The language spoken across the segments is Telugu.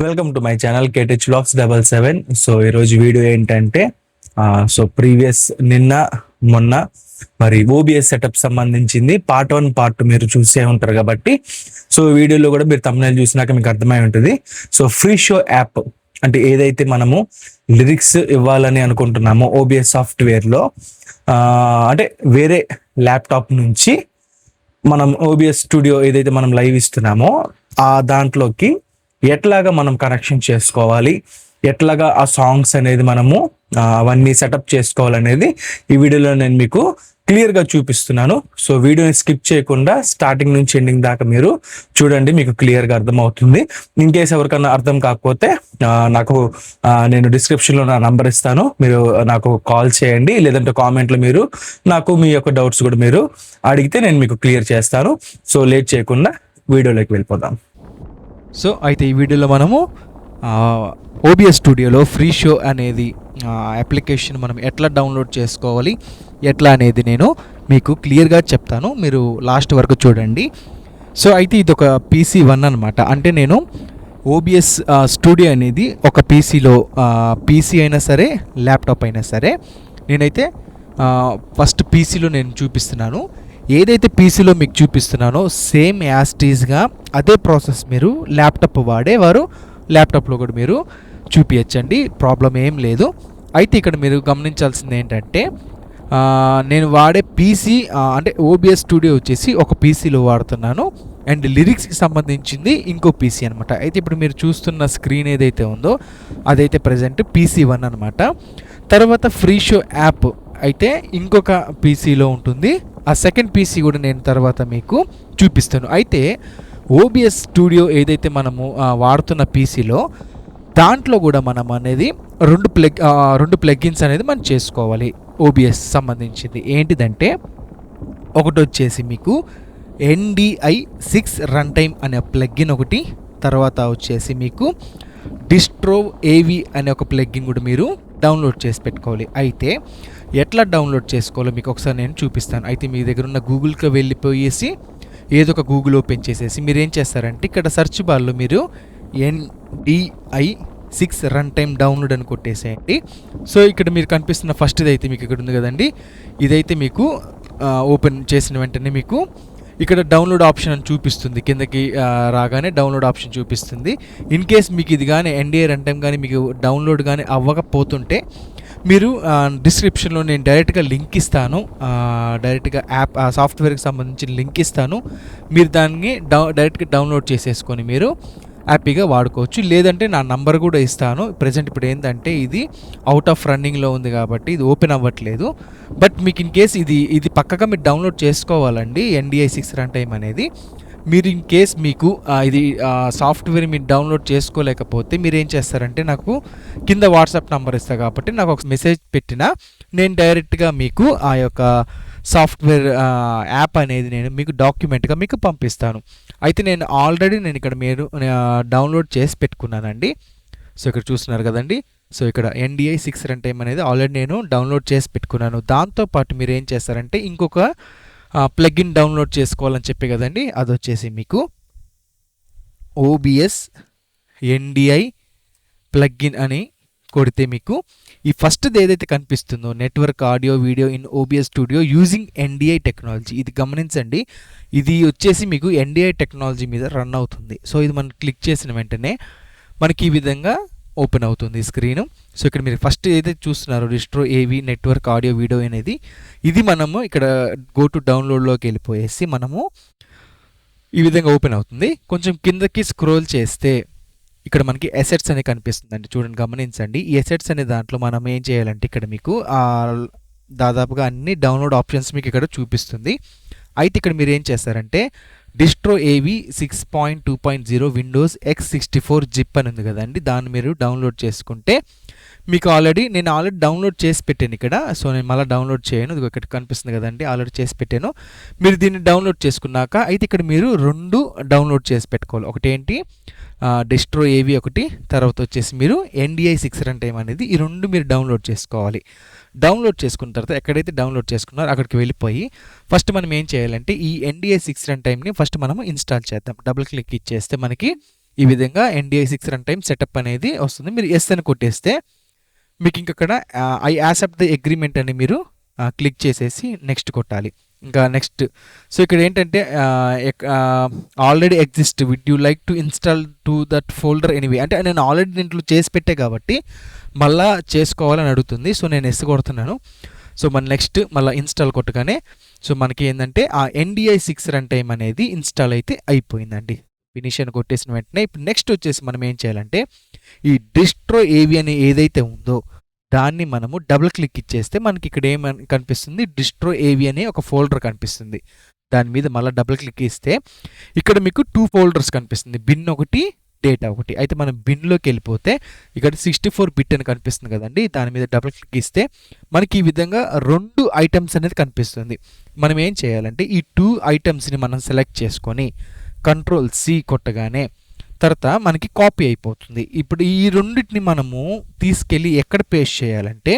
Welcome to my channel KTH vlogs 77. So ఈరోజు వీడియో ఏంటంటే ప్రీవియస్ నిన్న మొన్న మరి ఓబిఎస్ సెటప్ సంబంధించింది పార్ట్ 1 పార్ట్ 2 మీరు చూసే ఉంటారు కాబట్టి సో వీడియోలో కూడా మీరు thumbnail చూసినాక మీకు అర్థమై ఉంటుంది. సో ఫ్రీ షో యాప్ అంటే ఏదైతే మనము లిరిక్స్ ఇవ్వాలని అనుకుంటున్నామో ఓబిఎస్ సాఫ్ట్వేర్లో అంటే వేరే ల్యాప్టాప్ నుంచి మనం ఓబిఎస్ స్టూడియో ఏదైతే మనం లైవ్ ఇస్తున్నామో ఆ దాంట్లోకి ఎట్లాగా మనం కనెక్షన్ చేసుకోవాలి, ఎట్లాగా ఆ సాంగ్స్ అనేది మనము అవన్నీ సెటప్ చేసుకోవాలనేది ఈ వీడియోలో నేను మీకు క్లియర్గా చూపిస్తున్నాను. సో వీడియోని స్కిప్ చేయకుండా స్టార్టింగ్ నుంచి ఎండింగ్ దాకా మీరు చూడండి, మీకు క్లియర్గా అర్థమవుతుంది. ఇన్ కేస్ ఎవరికన్నా అర్థం కాకపోతే నాకు నేను డిస్క్రిప్షన్లో నా నంబర్ ఇస్తాను, మీరు నాకు కాల్ చేయండి, లేదంటే కామెంట్లో మీరు నాకు మీ యొక్క డౌట్స్ కూడా మీరు అడిగితే నేను మీకు క్లియర్ చేస్తాను. సో లేట్ చేయకుండా వీడియోలోకి వెళ్ళిపోదాం. సో అయితే ఈ వీడియోలో మనము ఓబిఎస్ స్టూడియోలో ఫ్రీ షో అనేది అప్లికేషన్ మనం ఎట్లా డౌన్లోడ్ చేసుకోవాలి ఎట్లా అనేది నేను మీకు క్లియర్గా చెప్తాను, మీరు లాస్ట్ వరకు చూడండి. సో అయితే ఇది ఒక పీసీ 1 అనమాట. అంటే నేను ఓబిఎస్ స్టూడియో అనేది ఒక పీసీలో పీసీ అయినా సరే ల్యాప్టాప్ అయినా సరే నేనైతే ఫస్ట్ పీసీలో నేను చూపిస్తున్నాను. ఏదైతే పీసీలో మీకు చూపిస్తున్నానో సేమ్ యాస్టీస్గా అదే ప్రాసెస్ మీరు ల్యాప్టాప్ వాడేవారు ల్యాప్టాప్లో కూడా మీరు చూపించండి, ప్రాబ్లం ఏం లేదు. అయితే ఇక్కడ మీరు గమనించాల్సింది ఏంటంటే నేను వాడే పీసీ అంటే ఓబిఎస్ స్టూడియో వచ్చేసి ఒక పీసీలో వాడుతున్నాను అండ్ లిరిక్స్కి సంబంధించింది ఇంకో పీసీ అనమాట. అయితే ఇప్పుడు మీరు చూస్తున్న స్క్రీన్ ఏదైతే ఉందో అదైతే ప్రజెంట్ పీసీ 1 అనమాట. తర్వాత ఫ్రీ షో యాప్ అయితే ఇంకొక పీసీలో ఉంటుంది. ఆ సెకండ్ పీసీ కూడా నేను తర్వాత మీకు చూపిస్తాను. అయితే ఓబిఎస్ స్టూడియో ఏదైతే మనము వాడుతున్న పీసీలో దాంట్లో కూడా మనం అనేది రెండు ప్లగ్గిన్స్ అనేది మనం చేసుకోవాలి. ఓబిఎస్ సంబంధించింది ఏంటిదంటే ఒకటి వచ్చేసి మీకు NDI6 రన్ టైమ్ అనే ప్లగ్గిన్ ఒకటి, తర్వాత వచ్చేసి మీకు డిస్ట్రో ఏవి అనే ఒక ప్లగ్గిన్ కూడా మీరు డౌన్లోడ్ చేసి పెట్టుకోవాలి. అయితే ఎట్లా డౌన్లోడ్ చేసుకోవాలో మీకు ఒకసారి నేను చూపిస్తాను. అయితే మీ దగ్గర ఉన్న గూగుల్కి వెళ్ళిపోయేసి ఏదో ఒక గూగుల్ ఓపెన్ చేసేసి మీరు ఏం చేస్తారంటే ఇక్కడ సెర్చ్ బార్లో మీరు NDI6 రన్ టైమ్ డౌన్లోడ్ అని కొట్టేసేయండి. సో ఇక్కడ మీరు కనిపిస్తున్న ఫస్ట్ ఇది అయితే మీకు ఇక్కడ ఉంది కదండి, ఇదైతే మీకు ఓపెన్ చేసిన వెంటనే మీకు ఇక్కడ డౌన్లోడ్ ఆప్షన్ అని చూపిస్తుంది, కిందకి రాగానే డౌన్లోడ్ ఆప్షన్ చూపిస్తుంది. ఇన్ కేస్ మీకు ఇది కానీ NDI రన్ టైమ్ కానీ మీకు డౌన్లోడ్ కానీ అవ్వకపోతుంటే మీరు డిస్క్రిప్షన్లో నేను డైరెక్ట్గా లింక్ ఇస్తాను, డైరెక్ట్గా యాప్ సాఫ్ట్వేర్కి సంబంధించిన లింక్ ఇస్తాను. మీరు దాన్ని డైరెక్ట్గా డౌన్లోడ్ చేసేసుకొని మీరు హ్యాపీగా వాడుకోవచ్చు. లేదంటే నా నంబర్ కూడా ఇస్తాను. ప్రజెంట్ ఇప్పుడు ఏంటంటే ఇది అవుట్ ఆఫ్ రన్నింగ్లో ఉంది కాబట్టి ఇది ఓపెన్ అవ్వట్లేదు. బట్ మీకు ఇన్ కేస్ ఇది పక్కగా మీరు డౌన్లోడ్ చేసుకోవాలండి NDI6 రన్ టైమ్ అనేది. మీరు ఇన్ కేస్ మీకు ఇది సాఫ్ట్వేర్ మీరు డౌన్లోడ్ చేసుకోలేకపోతే మీరు ఏం చేస్తారంటే నాకు కింద వాట్సాప్ నెంబర్ ఇస్తా కాబట్టి నాకు ఒక మెసేజ్ పెట్టినా నేను డైరెక్ట్గా మీకు ఆ యొక్క సాఫ్ట్వేర్ యాప్ అనేది నేను మీకు డాక్యుమెంట్గా మీకు పంపిస్తాను. అయితే నేను ఆల్రెడీ ఇక్కడ మీరు డౌన్లోడ్ చేసి పెట్టుకున్నానండి. సో ఇక్కడ చూస్తున్నారు కదండి, సో ఇక్కడ NDI6 రన్ టైమ్ అనేది ఆల్రెడీ నేను డౌన్లోడ్ చేసి పెట్టుకున్నాను. దాంతోపాటు మీరు ఏం చేస్తారంటే ఇంకొక ప్లగ్ఇన్ డౌన్లోడ్ చేసుకోవాలని చెప్పే కదండి, అది వచ్చేసి మీకు OBS NDI ప్లగ్ఇన్ అని కొడితే మీకు ఈ ఫస్ట్ది ఏదైతే కనిపిస్తుందో network audio video in OBS studio using NDI technology, ఇది గమనించండి. ఇది వచ్చేసి మీకు NDI టెక్నాలజీ మీద రన్ అవుతుంది. సో ఇది మనం క్లిక్ చేసిన వెంటనే మనకి ఈ విధంగా ఓపెన్ అవుతుంది స్క్రీను. సో ఇక్కడ మీరు ఫస్ట్ ఏదైతే చూస్తున్నారో డిస్ట్రో ఏవి నెట్వర్క్ ఆడియో వీడియో అనేది, ఇది మనము ఇక్కడ గో టు డౌన్లోడ్లోకి వెళ్ళిపోయేసి మనము ఈ విధంగా ఓపెన్ అవుతుంది. కొంచెం కిందకి స్క్రోల్ చేస్తే ఇక్కడ మనకి ఎసెట్స్ అనేది కనిపిస్తుందండి, చూడండి గమనించండి. ఈ ఎసెట్స్ అనే దాంట్లో మనం ఏం చేయాలంటే ఇక్కడ మీకు దాదాపుగా అన్ని డౌన్లోడ్ ఆప్షన్స్ మీకు ఇక్కడ చూపిస్తుంది. అయితే ఇక్కడ మీరు ఏం చేస్తారంటే డిస్ట్రో ఏవి 6.2.0 విండోస్ X64 జిప్ అని ఉంది కదండి, దాన్ని మీరు డౌన్లోడ్ చేసుకుంటే మీకు నేను ఆల్రెడీ డౌన్లోడ్ చేసి పెట్టాను ఇక్కడ. సో నేను మళ్ళీ డౌన్లోడ్ చేయను, ఇది ఇక్కడ కనిపిస్తుంది కదండి, ఆల్రెడీ చేసి పెట్టాను. మీరు దీన్ని డౌన్లోడ్ చేసుకున్నాక అయితే ఇక్కడ మీరు 2 డౌన్లోడ్ చేసి పెట్టుకోవాలి. ఒకటి ఏంటి డిస్ట్రో ఏవి ఒకటి, తర్వాత వచ్చేసి మీరు NDI6 రన్ టైమ్ అనేది, ఈ 2 మీరు డౌన్లోడ్ చేసుకోవాలి. డౌన్లోడ్ చేసుకున్న తర్వాత ఎక్కడైతే డౌన్లోడ్ చేసుకున్నారో అక్కడికి వెళ్ళిపోయి ఫస్ట్ మనం ఏం చేయాలంటే ఈ NDI6 రన్ టైమ్ని ఫస్ట్ మనము ఇన్స్టాల్ చేద్దాం. డబుల్ క్లిక్ ఇచ్చేస్తే మనకి ఈ విధంగా NDI6 రన్ టైం సెటప్ అనేది వస్తుంది. మీరు ఎస్ అని కొట్టేస్తే మీకు ఇంకక్కడ ఐ యాక్సెప్ట్ ది అగ్రిమెంట్ అని మీరు క్లిక్ చేసేసి నెక్స్ట్ కొట్టాలి. ఇంకా నెక్స్ట్. సో ఇక్కడ ఏంటంటే already exist with you like to install to that folder anyway, అంటే నేను ఆల్రెడీ దీంట్లో చేసి పెట్టే కాబట్టి మళ్ళా చేసుకోవాలని అడుగుతుంది. సో నేను ఎస్ కొడుతున్నాను. సో మన నెక్స్ట్ మళ్ళీ ఇన్స్టాల్ కొట్టగానే సో మనకి ఏంటంటే ఆ NDI6 రన్ టైం అనేది ఇన్స్టాల్ అయితే అయిపోయిందండి. ఫినిష్ అని కొట్టేసిన వెంటనే ఇప్పుడు నెక్స్ట్ వచ్చేసి మనం ఏం చేయాలంటే ఈ డిస్ట్రో ఏవి అనే ఏదైతే ఉందో దాన్ని మనము డబుల్ క్లిక్ ఇచ్చేస్తే మనకి ఇక్కడ ఏమని కనిపిస్తుంది, డిస్ట్రో ఏవి అనే ఒక ఫోల్డర్ కనిపిస్తుంది. దాని మీద మళ్ళీ డబుల్ క్లిక్ ఇస్తే ఇక్కడ మీకు 2 ఫోల్డర్స్ కనిపిస్తుంది, బిన్ ఒకటి, డేటా ఒకటి. అయితే మనం బిన్లోకి వెళ్ళిపోతే ఇక్కడ 64 బిట్ అని కనిపిస్తుంది కదండి, దాని మీద డబుల్ క్లిక్ ఇస్తే మనకి ఈ విధంగా 2 ఐటమ్స్ అనేది కనిపిస్తుంది. మనం ఏం చేయాలంటే ఈ 2 ఐటమ్స్ని మనం సెలెక్ట్ చేసుకొని Ctrl+C కొట్టగానే తర్వాత మనకి కాపీ అయిపోతుంది. ఇప్పుడు ఈ రెండింటిని మనము తీసుకెళ్ళి ఎక్కడ పేస్ట్ చేయాలంటే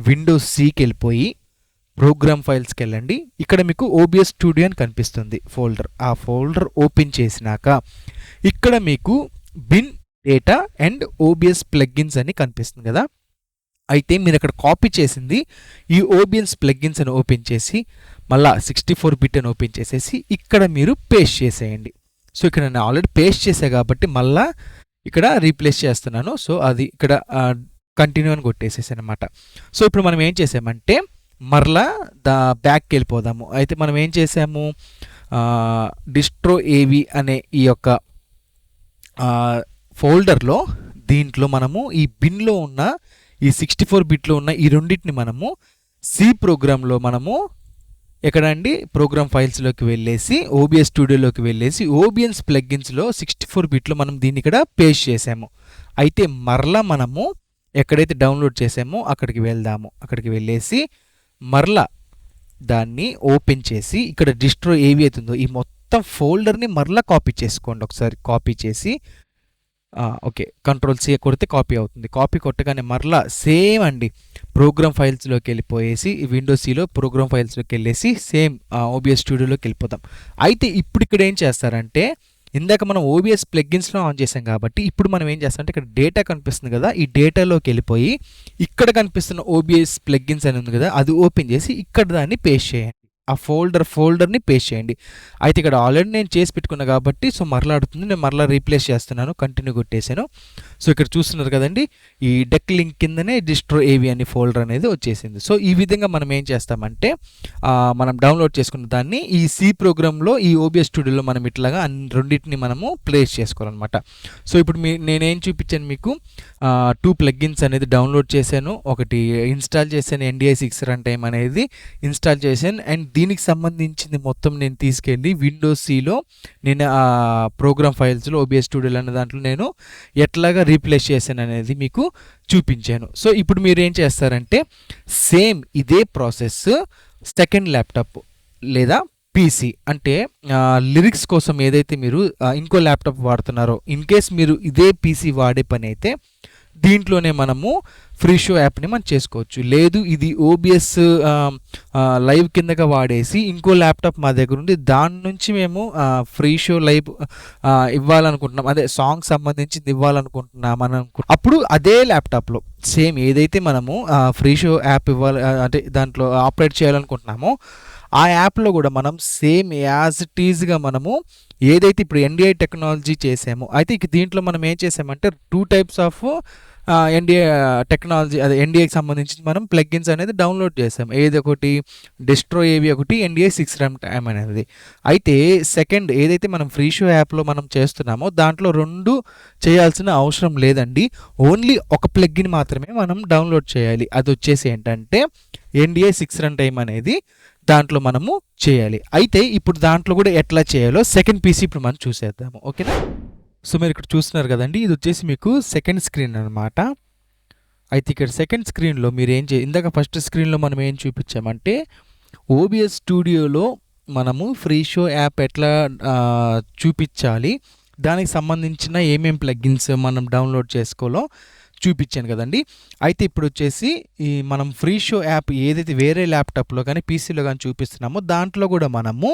విండోస్ Cకి వెళ్ళిపోయి ప్రోగ్రామ్ ఫైల్స్కి వెళ్ళండి. ఇక్కడ మీకు OBS స్టూడియో అని కనిపిస్తుంది ఫోల్డర్. ఆ ఫోల్డర్ ఓపెన్ చేసినాక ఇక్కడ మీకు bin, data and OBS plugins అని కనిపిస్తుంది కదా. అయితే మీరు అక్కడ కాపీ చేసింది ఈ OBS ప్లగ్గిన్స్ అని ఓపెన్ చేసి మళ్ళా 64 బిట్ అని ఓపెన్ చేసేసి ఇక్కడ మీరు పేస్ట్ చేసేయండి. సో ఇక్కడ నేను ఆల్రెడీ పేస్ట్ చేసా కాబట్టి మళ్ళా ఇక్కడ రీప్లేస్ చేస్తున్నాను. సో అది ఇక్కడ కంటిన్యూ అని కొట్టేసేసాను అనమాట. సో ఇప్పుడు మనం ఏం చేసామంటే మరలా బ్యాక్కి వెళ్ళిపోదాము. అయితే మనం ఏం చేసాము, డిస్ట్రో ఏవి అనే ఈ యొక్క ఫోల్డర్లో దీంట్లో మనము ఈ బిన్లో ఉన్న ఈ 64 బిట్లో ఉన్న ఈ రెండింటిని మనము సి ప్రోగ్రాంలో మనము ఎక్కడండి ప్రోగ్రామ్ ఫైల్స్లోకి వెళ్ళేసి OBS స్టూడియోలోకి వెళ్ళేసి OBS ప్లగ్గిన్స్లో 64 బిట్లో మనం దీన్ని ఇక్కడ పేస్ట్ చేసాము. అయితే మరలా మనము ఎక్కడైతే డౌన్లోడ్ చేసామో అక్కడికి వెళ్దాము. అక్కడికి వెళ్ళేసి మరలా దాన్ని ఓపెన్ చేసి ఇక్కడ డిస్ట్రో ఏవి అవుతుందో ఈ మొత్తం ఫోల్డర్ని మరలా కాపీ చేసుకోండి. ఒకసారి కాపీ చేసి ఓకే Ctrl+C కొడితే కాపీ అవుతుంది. కాపీ కొట్టగానే మరలా సేమ్ అండి ప్రోగ్రామ్ ఫైల్స్లోకి వెళ్ళిపోయేసి విండోస్ Cలో ప్రోగ్రామ్ ఫైల్స్లోకి వెళ్ళేసి సేమ్ OBS స్టూడియోలోకి వెళ్ళిపోతాం. అయితే ఇప్పుడు ఇక్కడ ఏం చేస్తారంటే ఇందాక మనం OBS ప్లగ్గిన్స్లో ఆన్ చేసాం కాబట్టి ఇప్పుడు మనం ఏం చేస్తామంటే ఇక్కడ డేటా కనిపిస్తుంది కదా, ఈ డేటాలోకి వెళ్ళిపోయి ఇక్కడ కనిపిస్తున్న OBS ప్లగ్గిన్స్ అని ఉంది కదా అది ఓపెన్ చేసి ఇక్కడ దాన్ని పేస్ట్ చేయండి. ఆ ఫోల్డర్ని పేస్ట్ చేయండి. అయితే ఇక్కడ ఆల్రెడీ నేను చేసి పెట్టుకున్నా కాబట్టి సో మరలా అడుగుతుంది, నేను మరలా రీప్లేస్ చేస్తున్నాను, కంటిన్యూ కొట్టేసాను. సో ఇక్కడ చూస్తున్నారు కదండి ఈ డెక్ లింక్ కిందనే డిస్ట్రో ఏవి అనే ఫోల్డర్ అనేది వచ్చేసింది. సో ఈ విధంగా మనం ఏం చేస్తామంటే మనం డౌన్లోడ్ చేసుకున్న దాన్ని ఈ సి ప్రోగ్రాంలో ఈ OBS స్టూడియోలో మనం ఇట్లాగా రెండింటిని మనము ప్లేస్ చేసుకోవాలన్నమాట. సో ఇప్పుడు నేనేం చూపించాను మీకు 2 ప్లగ్గిన్స్ అనేది డౌన్లోడ్ చేశాను, ఒకటి ఇన్స్టాల్ చేశాను, NDI6 రన్ టైం అనేది ఇన్స్టాల్ చేశాను. అండ్ దీనికి సంబంధించింది మొత్తం నేను తీసుకెళ్ళి విండోస్ Cలో నేను ఆ ప్రోగ్రామ్ ఫైల్స్లో OBS స్టూడియోలో అనే దాంట్లో నేను ఎట్లాగా రీప్లేస్ చేశాను అనేది మీకు చూపించాను. సో ఇప్పుడు మీరు ఏం చేస్తారంటే సేమ్ ఇదే ప్రాసెస్ సెకండ్ ల్యాప్టాప్ లేదా PC అంటే లిరిక్స్ కోసం ఏదైతే మీరు ఇంకో ల్యాప్టాప్ వాడుతున్నారో ఇన్ కేస్ మీరు ఇదే PC వాడే పని అయితే దీంట్లోనే మనము ఫ్రీ షో యాప్ని మనం చేసుకోవచ్చు. లేదు ఇది OBS లైవ్ కిందగా వాడేసి ఇంకో ల్యాప్టాప్ మా దగ్గర ఉంది దాని నుంచి మేము ఫ్రీ షో లైవ్ ఇవ్వాలనుకుంటున్నాం, అదే సాంగ్ సంబంధించింది ఇవ్వాలనుకుంటున్నాం అని అప్పుడు అదే ల్యాప్టాప్లో సేమ్ ఏదైతే మనము ఫ్రీ షో యాప్ ఇవ్వాలి అంటే దాంట్లో ఆపరేట్ చేయాలనుకుంటున్నామో ఆ యాప్లో కూడా మనం సేమ్ యాజ్ ఇట్ ఈజ్గా మనము ఏదైతే ఇప్పుడు NDI టెక్నాలజీ చేసామో అయితే ఇక దీంట్లో మనం ఏం చేసామంటే 2 టైప్స్ ఆఫ్ NDI టెక్నాలజీ అదే NDIకి సంబంధించి మనం ప్లగ్గిన్స్ అనేది డౌన్లోడ్ చేసాం. ఏది ఒకటి డిస్ట్రో ఏవి ఒకటి NDI6 రన్ టైం అనేది. అయితే సెకండ్ ఏదైతే మనం ఫ్రీ షో యాప్లో మనం చేస్తున్నామో దాంట్లో 2 చేయాల్సిన అవసరం లేదండి, ఓన్లీ ఒక ప్లగ్గిన్ మాత్రమే మనం డౌన్లోడ్ చేయాలి. అది వచ్చేసి ఏంటంటే NDI6 రన్ టైం అనేది దాంట్లో మనము చేయాలి. అయితే ఇప్పుడు దాంట్లో కూడా ఎట్లా చేయాలో సెకండ్ PC ఇప్పుడు మనం చూసేద్దాము. ఓకేనా. సో మీరు ఇక్కడ చూస్తున్నారు కదండి ఇది వచ్చేసి మీకు సెకండ్ స్క్రీన్ అనమాట. అయితే ఇక్కడ సెకండ్ స్క్రీన్లో మీరు ఇందాక ఫస్ట్ స్క్రీన్లో మనం ఏం చూపించామంటే OBS స్టూడియోలో మనము ఫ్రీ షో యాప్ ఎట్లా చూపించాలి, దానికి సంబంధించిన ఏమేం ప్లగ్గిన్స్ మనం డౌన్లోడ్ చేసుకోవాలో చూపించాను కదండి. అయితే ఇప్పుడు వచ్చేసి ఈ మనం ఫ్రీ షో యాప్ ఏదైతే వేరే ల్యాప్టాప్లో కానీ PCలో కానీ చూపిస్తున్నామో దాంట్లో కూడా మనము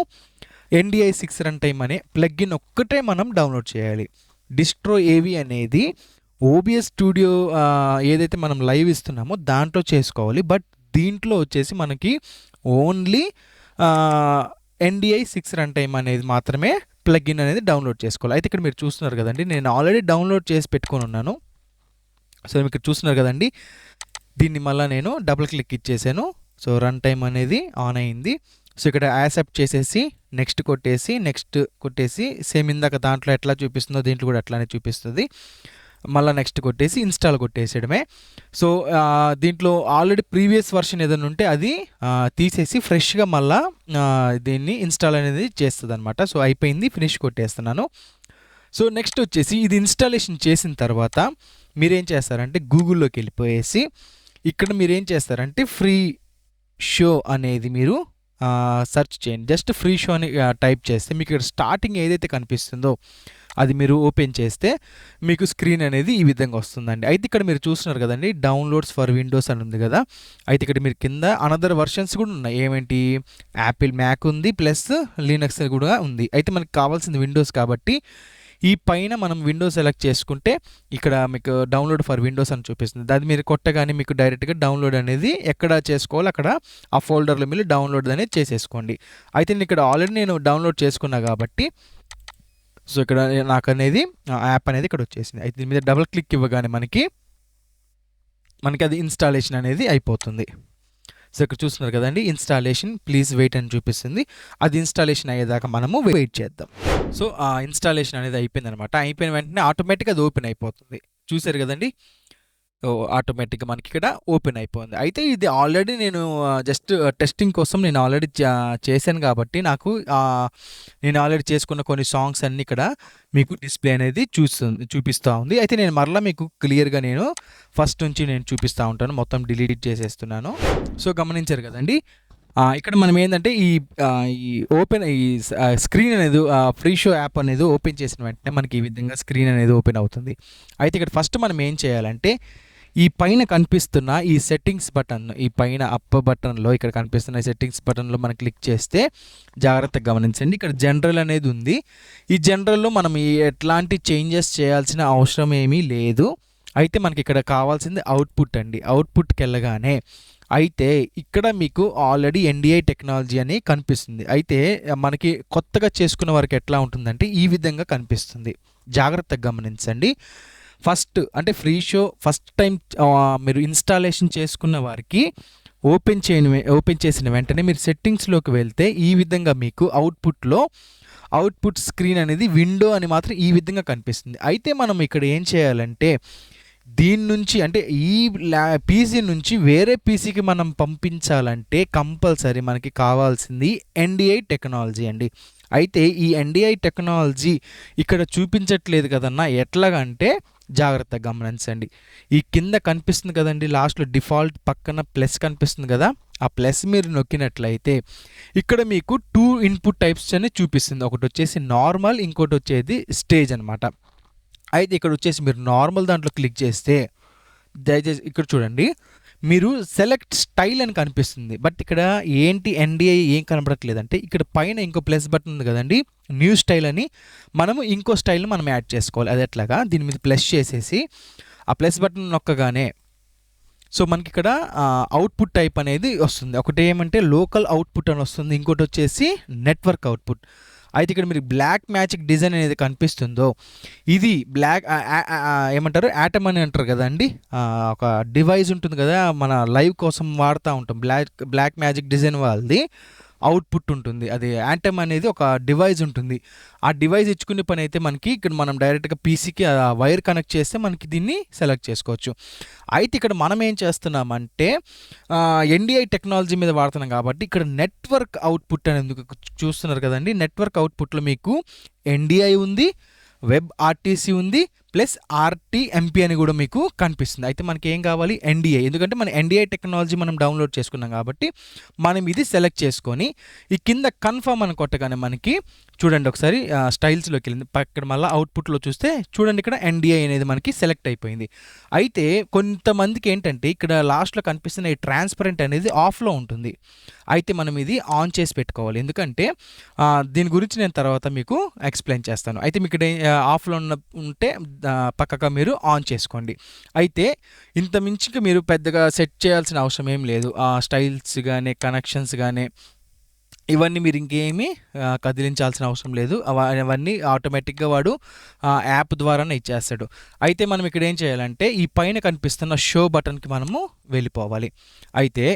NDI6 రన్ టైం అనే ప్లగ్గిన్ ఒక్కటే మనం డౌన్లోడ్ చేయాలి. డిస్ట్రో ఏవి అనేది ఓబిఎస్ స్టూడియో ఏదైతే మనం లైవ్ ఇస్తున్నామో దాంట్లో చేసుకోవాలి. బట్ దీంట్లో వచ్చేసి మనకి ఓన్లీ NDI 6 రన్ టైమ్ అనేది మాత్రమే ప్లగిన్ అనేది డౌన్లోడ్ చేసుకోవాలి. అయితే ఇక్కడ మీరు చూస్తున్నారు కదండి, నేను ఆల్రెడీ డౌన్లోడ్ చేసి పెట్టుకొని ఉన్నాను. సో మీరు ఇక్కడ చూస్తున్నారు కదండి, దీన్ని మళ్ళీ నేను డబుల్ క్లిక్ ఇచ్చేసాను. సో రన్ టైమ్ అనేది ఆన్ అయింది. సో ఇక్కడ యాక్సెప్ట్ చేసేసి నెక్స్ట్ కొట్టేసి సేమ్ ఇందాక దాంట్లో ఎట్లా చూపిస్తుందో దీంట్లో కూడా అట్లానే చూపిస్తుంది. మళ్ళీ నెక్స్ట్ కొట్టేసి ఇన్స్టాల్ కొట్టేసేయడమే. సో దీంట్లో ఆల్రెడీ ప్రీవియస్ వర్షన్ ఏదైనా ఉంటే అది తీసేసి ఫ్రెష్గా మళ్ళీ దీన్ని ఇన్స్టాల్ అనేది చేస్తుంది అనమాట. సో అయిపోయింది, ఫినిష్ కొట్టేస్తున్నాను. సో నెక్స్ట్ వచ్చేసి ఇది ఇన్స్టాలేషన్ చేసిన తర్వాత మీరేం చేస్తారంటే గూగుల్లోకి వెళ్ళిపోయేసి ఇక్కడ మీరేం చేస్తారంటే ఫ్రీ షో అనేది మీరు సెర్చ్ చేయండి. జస్ట్ ఫ్రీ షో అని టైప్ చేస్తే మీకు ఇక్కడ స్టార్టింగ్ ఏదైతే కనిపిస్తుందో అది మీరు ఓపెన్ చేస్తే మీకు స్క్రీన్ అనేది ఈ విధంగా వస్తుందండి. అయితే ఇక్కడ మీరు చూస్తున్నారు కదండి, డౌన్లోడ్స్ ఫర్ విండోస్ అని ఉంది కదా. అయితే ఇక్కడ మీరు కింద అనదర్ వర్షన్స్ కూడా ఉన్నాయి. ఏమేంటి, యాపిల్ మ్యాక్ ఉంది ప్లస్ లినక్స్ కూడా ఉంది. అయితే మనకి కావాల్సింది విండోస్ కాబట్టి ఈ పైన మనం విండోస్ సెలెక్ట్ చేసుకుంటే ఇక్కడ మీకు డౌన్లోడ్ ఫర్ విండోస్ అని చూపిస్తుంది. అది మీరు కొట్టగానే మీకు డైరెక్ట్గా డౌన్లోడ్ అనేది ఎక్కడ చేసుకోవాలి అక్కడ ఆ ఫోల్డర్లో మీరు డౌన్లోడ్ అనేది చేసేసుకోండి. అయితే నేను ఇక్కడ ఆల్రెడీ నేను డౌన్లోడ్ చేసుకున్నా కాబట్టి సో ఇక్కడ నాకు అనేది యాప్ అనేది ఇక్కడ వచ్చేసింది. అయితే దీని మీద డబుల్ క్లిక్ ఇవ్వగానే మనకి అది ఇన్స్టాలేషన్ అనేది అయిపోతుంది. సో ఇక్కడ చూస్తున్నారు కదండి, ఇన్స్టాలేషన్ ప్లీజ్ వెయిట్ అని చూపిస్తుంది. అది ఇన్స్టాలేషన్ అయ్యేదాకా మనము వెయిట్ చేద్దాం. సో ఆ ఇన్స్టాలేషన్ అనేది అయిపోయింది అనమాట. అయిపోయిన వెంటనే ఆటోమేటిక్గా అది ఓపెన్ అయిపోతుంది. చూసారు కదండి, ఆటోమేటిక్గా మనకి ఇక్కడ ఓపెన్ అయిపోయింది. అయితే ఇది ఆల్రెడీ నేను జస్ట్ టెస్టింగ్ కోసం నేను ఆల్రెడీ చేశాను కాబట్టి నాకు నేను ఆల్రెడీ చేసుకున్న కొన్ని సాంగ్స్ అన్నీ ఇక్కడ మీకు డిస్ప్లే అనేది చూపిస్తూ ఉంది. అయితే నేను మరలా మీకు క్లియర్గా నేను ఫస్ట్ నుంచి నేను చూపిస్తూ ఉంటాను. మొత్తం డిలీట్ చేసేస్తున్నాను. సో గమనించారు కదండి, ఇక్కడ మనం ఏంటంటే ఈ స్క్రీన్ అనేది ఫ్రీ షో యాప్ అనేది ఓపెన్ చేసిన వెంటనే మనకి ఈ విధంగా స్క్రీన్ అనేది ఓపెన్ అవుతుంది. అయితే ఇక్కడ ఫస్ట్ మనం ఏం చేయాలంటే ఈ పైన కనిపిస్తున్న ఈ సెట్టింగ్స్ బటన్, ఈ పైన అప్ బటన్లో ఇక్కడ కనిపిస్తున్న సెట్టింగ్స్ బటన్లో మనం క్లిక్ చేస్తే జాగ్రత్తగా గమనించండి, ఇక్కడ జనరల్ అనేది ఉంది. ఈ జనరల్లో మనం ఎట్లాంటి చేంజెస్ చేయాల్సిన అవసరం ఏమీ లేదు. అయితే మనకి ఇక్కడ కావాల్సింది అవుట్పుట్ అండి. అవుట్పుట్కి వెళ్ళగానే అయితే ఇక్కడ మీకు ఆల్రెడీ NDI టెక్నాలజీ అని కనిపిస్తుంది. అయితే మనకి కొత్తగా చేసుకున్న వారికి ఎట్లా ఉంటుందంటే ఈ విధంగా కనిపిస్తుంది. జాగ్రత్తగా గమనించండి. ఫస్ట్ అంటే ఫ్రీ షో ఫస్ట్ టైం మీరు ఇన్స్టాలేషన్ చేసుకున్న వారికి ఓపెన్ చేసిన వెంటనే మీరు సెట్టింగ్స్లోకి వెళ్తే ఈ విధంగా మీకు అవుట్పుట్ స్క్రీన్ అనేది విండో అని మాత్రం ఈ విధంగా కనిపిస్తుంది. అయితే మనం ఇక్కడ ఏం చేయాలంటే దీని నుంచి అంటే ఈ పీసీ నుంచి వేరే పీసీకి మనం పంపించాలంటే కంపల్సరీ మనకి కావాల్సింది NDI టెక్నాలజీ అండి. అయితే ఈ NDI టెక్నాలజీ ఇక్కడ చూపించట్లేదు కదన్నా, ఎట్లాగంటే జాగ్రత్తగా గమనించండి. ఈ కింద కనిపిస్తుంది కదండి, లాస్ట్లో డిఫాల్ట్ పక్కన ప్లస్ కనిపిస్తుంది కదా, ఆ ప్లస్ మీరు నొక్కినట్లయితే ఇక్కడ మీకు 2 ఇన్పుట్ టైప్స్ అని చూపిస్తుంది. ఒకటి వచ్చేసి నార్మల్, ఇంకోటి వచ్చేది స్టేజ్ అనమాట. అయితే ఇక్కడ వచ్చేసి మీరు నార్మల్ దాంట్లో క్లిక్ చేస్తే దయచేసి ఇక్కడ చూడండి, మీరు సెలెక్ట్ స్టైల్ అని కనిపిస్తుంది. బట్ ఇక్కడ ఏంటి NDI ఏం కనపడట్లేదంటే ఇక్కడ పైన ఇంకో ప్లస్ బటన్ ఉంది కదండి, న్యూ స్టైల్ అని, మనము ఇంకో స్టైల్ని మనం యాడ్ చేసుకోవాలి. అది ఎట్లాగా, దీని మీద ప్లస్ చేసేసి ఆ ప్లస్ బటన్ నొక్కగానే సో మనకి ఇక్కడ అవుట్పుట్ టైప్ అనేది వస్తుంది. ఒకటి ఏమంటే లోకల్ అవుట్పుట్ అని వస్తుంది, ఇంకోటి వచ్చేసి నెట్వర్క్ అవుట్పుట్. అయితే ఇక్కడ మీరు బ్లాక్ మ్యాజిక్ డిజైన్ అనేది కనిపిస్తుందో ఇది ఏమంటారు యాటమ్ అని అంటారు కదండి, ఒక డివైస్ ఉంటుంది కదా మన లైవ్ కోసం వాడుతూ ఉంటాం. బ్లాక్ మ్యాజిక్ డిజైన్ వాళ్ళది అవుట్పుట్ ఉంటుంది, అది యాటమ్ అనేది ఒక డివైస్ ఉంటుంది. ఆ డివైస్ ఇచ్చుకునే పని అయితే మనకి ఇక్కడ మనం డైరెక్ట్గా పీసీకి వైర్ కనెక్ట్ చేస్తే మనకి దీన్ని సెలెక్ట్ చేసుకోవచ్చు. అయితే ఇక్కడ మనం ఏం చేస్తున్నామంటే NDI టెక్నాలజీ మీద వాడుతున్నాం కాబట్టి ఇక్కడ నెట్వర్క్ అవుట్పుట్ అనేది చూస్తున్నారు కదండి. నెట్వర్క్ అవుట్పుట్లో మీకు NDI ఉంది, వెబ్ RTC ఉంది, ప్లస్ RTMP అని కూడా మీకు కనిపిస్తుంది. అయితే మనకి ఏం కావాలి, NDI, ఎందుకంటే మన NDI టెక్నాలజీ మనం డౌన్లోడ్ చేసుకున్నాం కాబట్టి మనం ఇది సెలెక్ట్ చేసుకొని ఈ కింద కన్ఫర్మ్ అని కొట్టగానే మనకి చూడండి ఒకసారి స్టైల్స్లోకి వెళ్ళింది. ఇక్కడ మళ్ళీ అవుట్పుట్లో చూస్తే చూడండి ఇక్కడ NDI అనేది మనకి సెలెక్ట్ అయిపోయింది. అయితే కొంతమందికి ఏంటంటే ఇక్కడ లాస్ట్లో కనిపిస్తున్న ఈ ట్రాన్స్పరెంట్ అనేది ఆఫ్లో ఉంటుంది. అయితే మనం ఇది ఆన్ చేసి పెట్టుకోవాలి, ఎందుకంటే దీని గురించి నేను తర్వాత మీకు ఎక్స్ప్లెయిన్ చేస్తాను. అయితే మీకు ఆఫ్లో ఉంటే పక్కగా మీరు ఆన్ చేసుకోండి. అయితే ఇంత మించిగా మీరు పెద్దగా సెట్ చేయాల్సిన అవసరం ఏం లేదు. స్టైల్స్ కానీ కనెక్షన్స్ కానీ ఇవన్నీ మీరు ఇంకేమీ కదిలించాల్సిన అవసరం లేదు. అవన్నీ ఆటోమేటిక్గా వాడు యాప్ ద్వారానే ఇచ్చేస్తాడు. అయితే మనం ఇక్కడ ఏం చేయాలంటే ఈ పైన కనిపిస్తున్న షో బటన్కి మనము వెళ్ళిపోవాలి. అయితే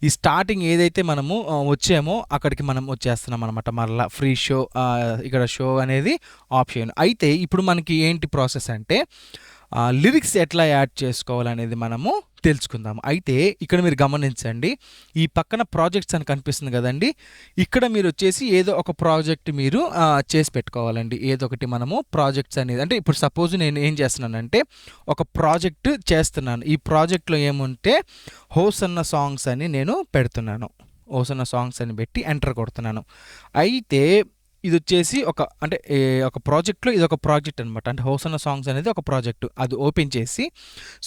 ఈ స్టార్టింగ్ ఏదైతే మనము వచ్చామో అక్కడికి మనం వచ్చేస్తున్నాం అనమాట. మళ్ళీ ఫ్రీ షో, ఇక్కడ షో అనేది ఆప్షన్. అయితే ఇప్పుడు మనకి ఏంటి ప్రాసెస్ అంటే లిరిక్స్ ఎట్లా యాడ్ చేసుకోవాలనేది మనము తెలుసుకుందాం. అయితే ఇక్కడ మీరు గమనించండి, ఈ పక్కన ప్రాజెక్ట్స్ అని కనిపిస్తుంది కదండి, ఇక్కడ మీరు వచ్చేసి ఏదో ఒక ప్రాజెక్ట్ మీరు చేసి పెట్టుకోవాలండి. ఏదో ఒకటి మనము ప్రాజెక్ట్స్ అనేది, అంటే ఇప్పుడు సపోజ్ నేను ఏం చేస్తున్నానంటే ఒక ప్రాజెక్ట్ చేస్తున్నాను. ఈ ప్రాజెక్ట్లో ఏముంటే హోసన్న సాంగ్స్ అని నేను పెడుతున్నాను. హోసన్న సాంగ్స్ అని పెట్టి ఎంటర్ కొడుతున్నాను. అయితే ఇది వచ్చేసి ఒక ప్రాజెక్ట్లో ఇది ఒక ప్రాజెక్ట్ అనమాట. అంటే హోసన్న సాంగ్స్ అనేది ఒక ప్రాజెక్టు. అది ఓపెన్ చేసి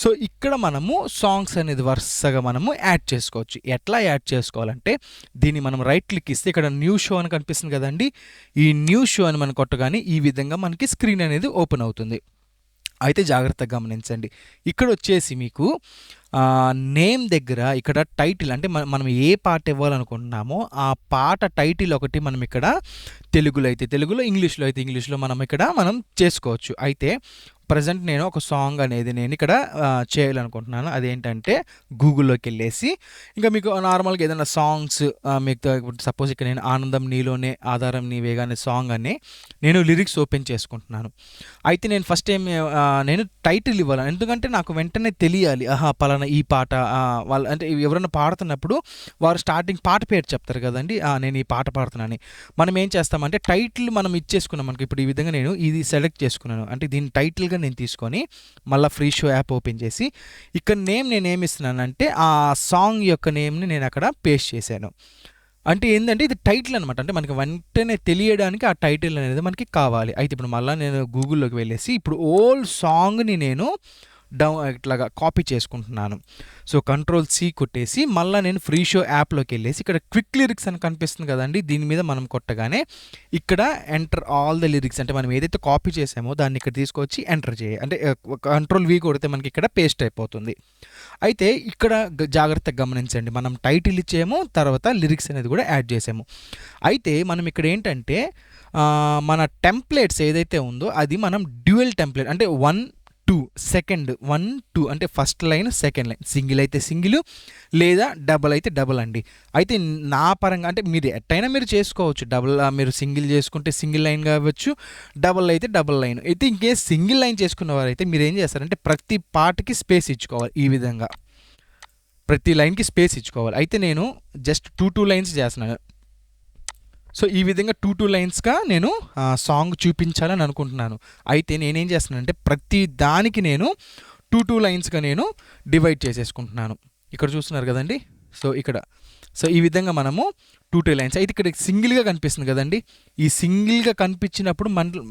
సో ఇక్కడ మనము సాంగ్స్ అనేది వరుసగా మనము యాడ్ చేసుకోవచ్చు. ఎట్లా యాడ్ చేసుకోవాలంటే దీన్ని మనం రైట్ క్లిక్ ఇస్తే ఇక్కడ న్యూ షో అని కనిపిస్తుంది కదండి, ఈ న్యూ షో అని మనం కొట్టగానే ఈ విధంగా మనకి స్క్రీన్ అనేది ఓపెన్ అవుతుంది. అయితే జాగ్రత్తగా గమనించండి, ఇక్కడ వచ్చేసి మీకు నేమ్ దగ్గర ఇక్కడ టైటిల్, అంటే మనం ఏ పాట ఇవ్వాలనుకుంటున్నామో ఆ పాట టైటిల్ ఒకటి మనం ఇక్కడ తెలుగులో అయితే తెలుగులో, ఇంగ్లీష్లో అయితే ఇంగ్లీష్లో మనం చేసుకోవచ్చు. అయితే ప్రజెంట్ నేను ఒక సాంగ్ అనేది నేను ఇక్కడ చేయాలనుకుంటున్నాను. అదేంటంటే గూగుల్లోకి వెళ్ళేసి ఇంకా మీకు నార్మల్గా ఏదైనా సాంగ్స్ మీకు సపోజ్ ఇక్కడ నేను ఆనందం నీలోనే ఆధారం నీవేగా అనే సాంగ్ అని నేను లిరిక్స్ ఓపెన్ చేసుకుంటున్నాను. అయితే నేను ఫస్ట్ నేను టైటిల్ ఇవ్వాలి, ఎందుకంటే నాకు వెంటనే తెలియాలి పలానా ఈ పాట వాళ్ళు, అంటే ఎవరైనా పాడుతున్నప్పుడు వారు స్టార్టింగ్ పాట పేరు చెప్తారు కదండి, నేను ఈ పాట పాడుతున్నాను. మనం ఏం చేస్తామంటే టైటిల్ మనం ఇచ్చేసుకున్నాం మనకి. ఇప్పుడు ఈ విధంగా నేను ఇది సెలెక్ట్ చేసుకున్నాను, అంటే దీని టైటిల్గా నేను తీసుకొని మళ్ళీ ఫ్రీ షో యాప్ ఓపెన్ చేసి ఇక్కడ నేమ్ నేను ఏమి ఇస్తున్నానంటే ఆ సాంగ్ యొక్క నేమ్ని నేను అక్కడ పేస్ట్ చేశాను. అంటే ఏంటంటే ఇది టైటిల్ అనమాట, అంటే మనకి వెంటనే తెలియడానికి ఆ టైటిల్ అనేది మనకి కావాలి. అయితే ఇప్పుడు మళ్ళీ నేను గూగుల్లోకి వెళ్ళేసి ఇప్పుడు ఓల్డ్ సాంగ్ని నేను ఇట్లాగా కాపీ చేసుకుంటున్నాను. సో Ctrl+C కొట్టేసి మళ్ళీ నేను ఫ్రీ షో యాప్లోకి వెళ్ళేసి ఇక్కడ క్విక్ లిరిక్స్ అని కనిపిస్తుంది కదండి, దీని మీద మనం కొట్టగానే ఇక్కడ ఎంటర్ ఆల్ ద లిరిక్స్, అంటే మనం ఏదైతే కాపీ చేసామో దాన్ని ఇక్కడ తీసుకొచ్చి ఎంటర్ చేయాలి. అంటే Ctrl+V కొడితే మనకి ఇక్కడ పేస్ట్ అయిపోతుంది. అయితే ఇక్కడ జాగ్రత్తగా గమనించండి, మనం టైటిల్ ఇచ్చేమో తర్వాత లిరిక్స్ అనేది కూడా యాడ్ చేసాము. అయితే మనం ఇక్కడ ఏంటంటే మన టెంప్లెట్స్ ఏదైతే ఉందో అది మనం డ్యూయల్ టెంప్లెట్, అంటే 1, 2 సెకండ్ 1, 2 అంటే first line second line, single అయితే సింగిల్ లేదా డబల్ అయితే డబల్ అండి. అయితే నా పరంగా అంటే మీరు ఎట్టయినా మీరు చేసుకోవచ్చు, డబల్ మీరు సింగిల్ చేసుకుంటే సింగిల్ లైన్ కావచ్చు, డబల్ అయితే డబల్ లైన్. అయితే ఇంకేం సింగిల్ లైన్ చేసుకున్న వారైతే మీరు ఏం చేస్తారంటే ప్రతి పార్ట్కి స్పేస్ ఇచ్చుకోవాలి. ఈ విధంగా ప్రతి లైన్కి స్పేస్ ఇచ్చుకోవాలి. అయితే నేను జస్ట్ 2 లైన్స్ చేస్తున్నాను. సో ఈ విధంగా 2 లైన్స్గా నేను సాంగ్ చూపించాలని అనుకుంటున్నాను. అయితే నేనేం చేస్తున్నానంటే ప్రతి దానికి నేను 2 లైన్స్గా నేను డివైడ్ చేసేసుకుంటున్నాను. ఇక్కడ చూస్తున్నారు కదండి, సో ఈ విధంగా మనము 2 లైన్స్. అయితే ఇక్కడ సింగిల్గా కనిపిస్తుంది కదండి, ఈ సింగిల్గా కనిపించినప్పుడు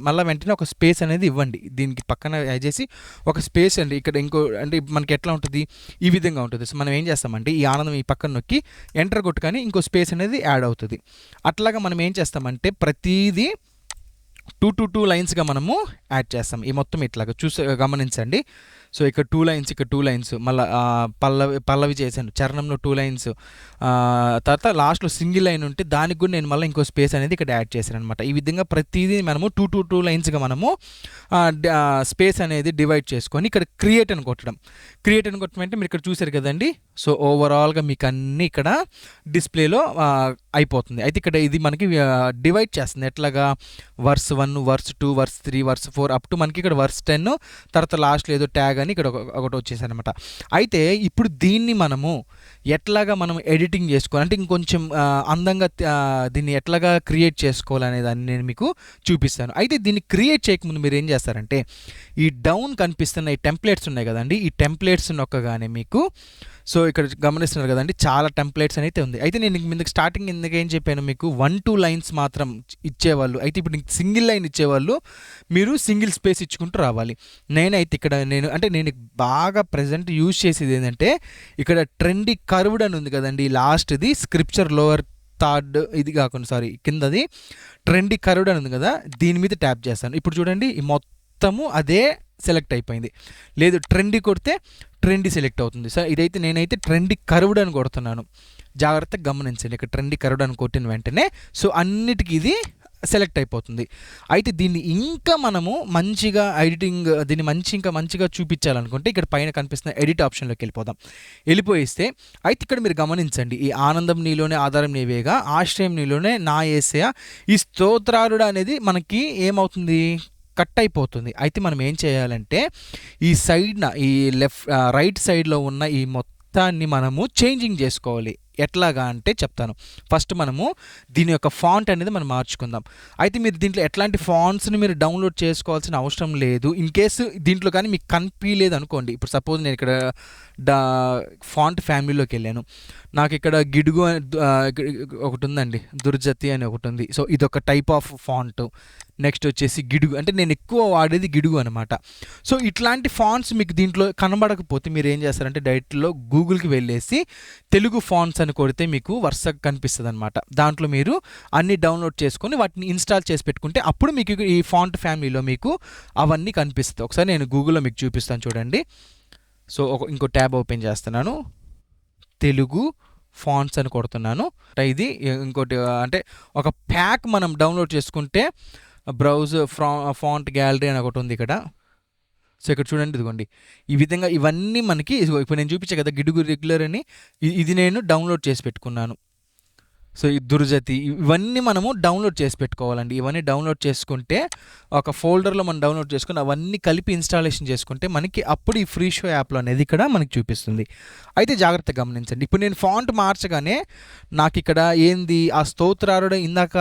మళ్ళీ వెంటనే ఒక స్పేస్ అనేది ఇవ్వండి. దీనికి పక్కన చేసి ఒక స్పేస్ అండి. ఇక్కడ ఇంకో అంటే మనకి ఎట్లా ఉంటుంది, ఈ విధంగా ఉంటుంది. సో మనం ఏం చేస్తామంటే ఈ ఆనందం ఈ పక్కన నొక్కి ఎంటర్ కొట్టుకొని ఇంకో స్పేస్ అనేది యాడ్ అవుతుంది. అట్లాగా మనం ఏం చేస్తామంటే ప్రతిదీ 2 లైన్స్గా మనము యాడ్ చేస్తాం. ఈ మొత్తం ఇట్లాగా గమనించండి. సో ఇక్కడ 2 లైన్స్, ఇక్కడ 2 లైన్స్, మళ్ళీ పల్లవి చేశాను, చరణంలో 2 లైన్స్, తర్వాత లాస్ట్లో సింగిల్ లైన్ ఉంటే దానికి కూడా నేను మళ్ళీ ఇంకో స్పేస్ అనేది ఇక్కడ యాడ్ చేశాను అనమాట. ఈ విధంగా ప్రతిదీ మనము 2 లైన్స్గా మనము స్పేస్ అనేది డివైడ్ చేసుకొని ఇక్కడ క్రియేట్ అని కొట్టడం. క్రియేట్ అని కొట్టమంటే మీరు ఇక్కడ చూసారు కదండి. సో ఓవరాల్గా మీకు అన్నీ ఇక్కడ డిస్ప్లేలో అయిపోతుంది. అయితే ఇక్కడ ఇది మనకి డివైడ్ చేస్తుంది ఎట్లాగా, verse 1, verse 2, verse 3, verse 4 up to మనకి ఇక్కడ వర్స్ 10, తర్వాత లాస్ట్లో ఏదో ట్యాగ్ కానీ ఇక్కడ ఒకటి వచ్చేసి అనమాట. అయితే ఇప్పుడు దీన్ని మనము ఎట్లాగా మనం ఎడిటింగ్ చేసుకోవాలి అంటే ఇంకొంచెం అందంగా దీన్ని ఎట్లాగా క్రియేట్ చేసుకోవాలనే దాన్ని నేను మీకు చూపిస్తాను. అయితే దీన్ని క్రియేట్ చేయకముందు మీరు ఏం చేస్తారంటే ఈ డౌన్ కనిపిస్తున్న ఈ టెంప్లెట్స్ ఉన్నాయి కదండి, ఈ టెంప్లెట్స్ నొక్కగానే మీకు సో ఇక్కడ గమనిస్తున్నారు కదండి చాలా టెంప్లెట్స్ అయితే ఉంది. అయితే నేను మీకు స్టార్టింగ్ ఎందుకు ఏం చెప్పాను, మీకు 1-2 లైన్స్ మాత్రం ఇచ్చేవాళ్ళు, అయితే ఇప్పుడు సింగిల్ లైన్ ఇచ్చేవాళ్ళు మీరు సింగిల్ స్పేస్ ఇచ్చుకుంటూ రావాలి. నేనైతే ఇక్కడ నేను బాగా ప్రజెంట్ యూజ్ చేసేది ఏంటంటే ఇక్కడ ట్రెండీ కర్వ్డ్ అని ఉంది కదండి, లాస్ట్ది స్క్రిప్చర్ లోవర్ థర్డ్ ఇది కాకుండా సారీ కిందది ట్రెండీ కర్వ్డ్ అని ఉంది కదా, దీని మీద ట్యాప్ చేస్తాను. ఇప్పుడు చూడండి ఈ మొత్తము అదే సెలెక్ట్ అయిపోయింది. లేదు ట్రెండీ కొడితే ట్రెండీ సెలెక్ట్ అవుతుంది. సార్ ఇదైతే నేనైతే ట్రెండీ కర్వ్డ్ అని కొడుతున్నాను, జాగ్రత్తగా గమనించండి. ఇక్కడ ట్రెండీ కర్వ్డ్ అని కొట్టిన వెంటనే సో అన్నిటికీ ఇది సెలెక్ట్ అయిపోతుంది. అయితే దీన్ని ఇంకా మనము మంచిగా ఎడిటింగ్ దీన్ని ఇంకా మంచిగా చూపించాలనుకుంటే ఇక్కడ పైన కనిపిస్తున్న ఎడిట్ ఆప్షన్లోకి వెళ్ళిపోయిస్తే అయితే ఇక్కడ మీరు గమనించండి, ఈ ఆనందం నీలోనే ఆధారం నీవేగా ఆశ్రయం నీలోనే నా యేసయ్య ఈ స్తోత్రారుడు అనేది మనకి ఏమవుతుంది, కట్ అయిపోతుంది. అయితే మనం ఏం చేయాలంటే ఈ సైడ్న ఈ రైట్ సైడ్లో ఉన్న ఈ మొత్తాన్ని మనము చేంజింగ్ చేసుకోవాలి. ఎట్లాగా అంటే చెప్తాను. ఫస్ట్ మనము దీని యొక్క ఫాంట్ అనేది మనం మార్చుకుందాం. అయితే మీరు దీంట్లో ఎట్లాంటి ఫాంట్స్ని మీరు డౌన్లోడ్ చేసుకోవాల్సిన అవసరం లేదు. ఇన్ కేసు దీంట్లో కానీ మీకు కనిపించలేదు అనుకోండి, ఇప్పుడు సపోజ్ నేను ఇక్కడ ఫాంట్ ఫ్యామిలీలోకి వెళ్ళాను, నాకు ఇక్కడ గిడుగు ఒకటి ఉందండి, దుర్జతి అని ఒకటి ఉంది. సో ఇదొక టైప్ ఆఫ్ ఫాంట్. నెక్స్ట్ వచ్చేసి గిడుగు, అంటే నేను ఎక్కువ వాడేది గిడుగు అనమాట. సో ఇట్లాంటి ఫాంట్స్ మీకు దీంట్లో కనబడకపోతే మీరు ఏం చేస్తారంటే డైరెక్ట్లో గూగుల్కి వెళ్ళేసి తెలుగు ఫాంట్స్ అని కొడితే మీకు వరుసగా కనిపిస్తుంది అనమాట. దాంట్లో మీరు అన్ని డౌన్లోడ్ చేసుకొని వాటిని ఇన్స్టాల్ చేసి పెట్టుకుంటే అప్పుడు మీకు ఈ ఫాంట్ ఫ్యామిలీలో మీకు అవన్నీ కనిపిస్తుంది. ఒకసారి నేను గూగుల్లో మీకు చూపిస్తాను చూడండి. సో ఇంకో ట్యాబ్ ఓపెన్ చేస్తున్నాను, తెలుగు ఫాంట్స్ అని కొడుతున్నాను. ఇది ఇంకోటి అంటే ఒక ప్యాక్ మనం డౌన్లోడ్ చేసుకుంటే బ్రౌజ్ ఫాంట్ గ్యాలరీ అని ఒకటి ఉంది ఇక్కడ. సో ఇక్కడ చూడండి, ఇదిగోండి ఈ విధంగా ఇవన్నీ మనకి ఇప్పుడు నేను చూపించే కదా గిడుగు రెగ్యులర్ అని, ఇది నేను డౌన్లోడ్ చేసి పెట్టుకున్నాను. సో ఈ దుర్జతి ఇవన్నీ మనము డౌన్లోడ్ చేసి పెట్టుకోవాలండి. ఇవన్నీ డౌన్లోడ్ చేసుకుంటే ఒక ఫోల్డర్లో మనం డౌన్లోడ్ చేసుకుని అవన్నీ కలిపి ఇన్స్టాలేషన్ చేసుకుంటే మనకి అప్పుడు ఈ ఫ్రీ షో యాప్లో అనేది ఇక్కడ మనకి చూపిస్తుంది. అయితే జాగ్రత్తగా గమనించండి, ఇప్పుడు నేను ఫాంట్ మార్చగానే నాకు ఇక్కడ ఏంది ఆ స్తోత్రారుడు ఇందాక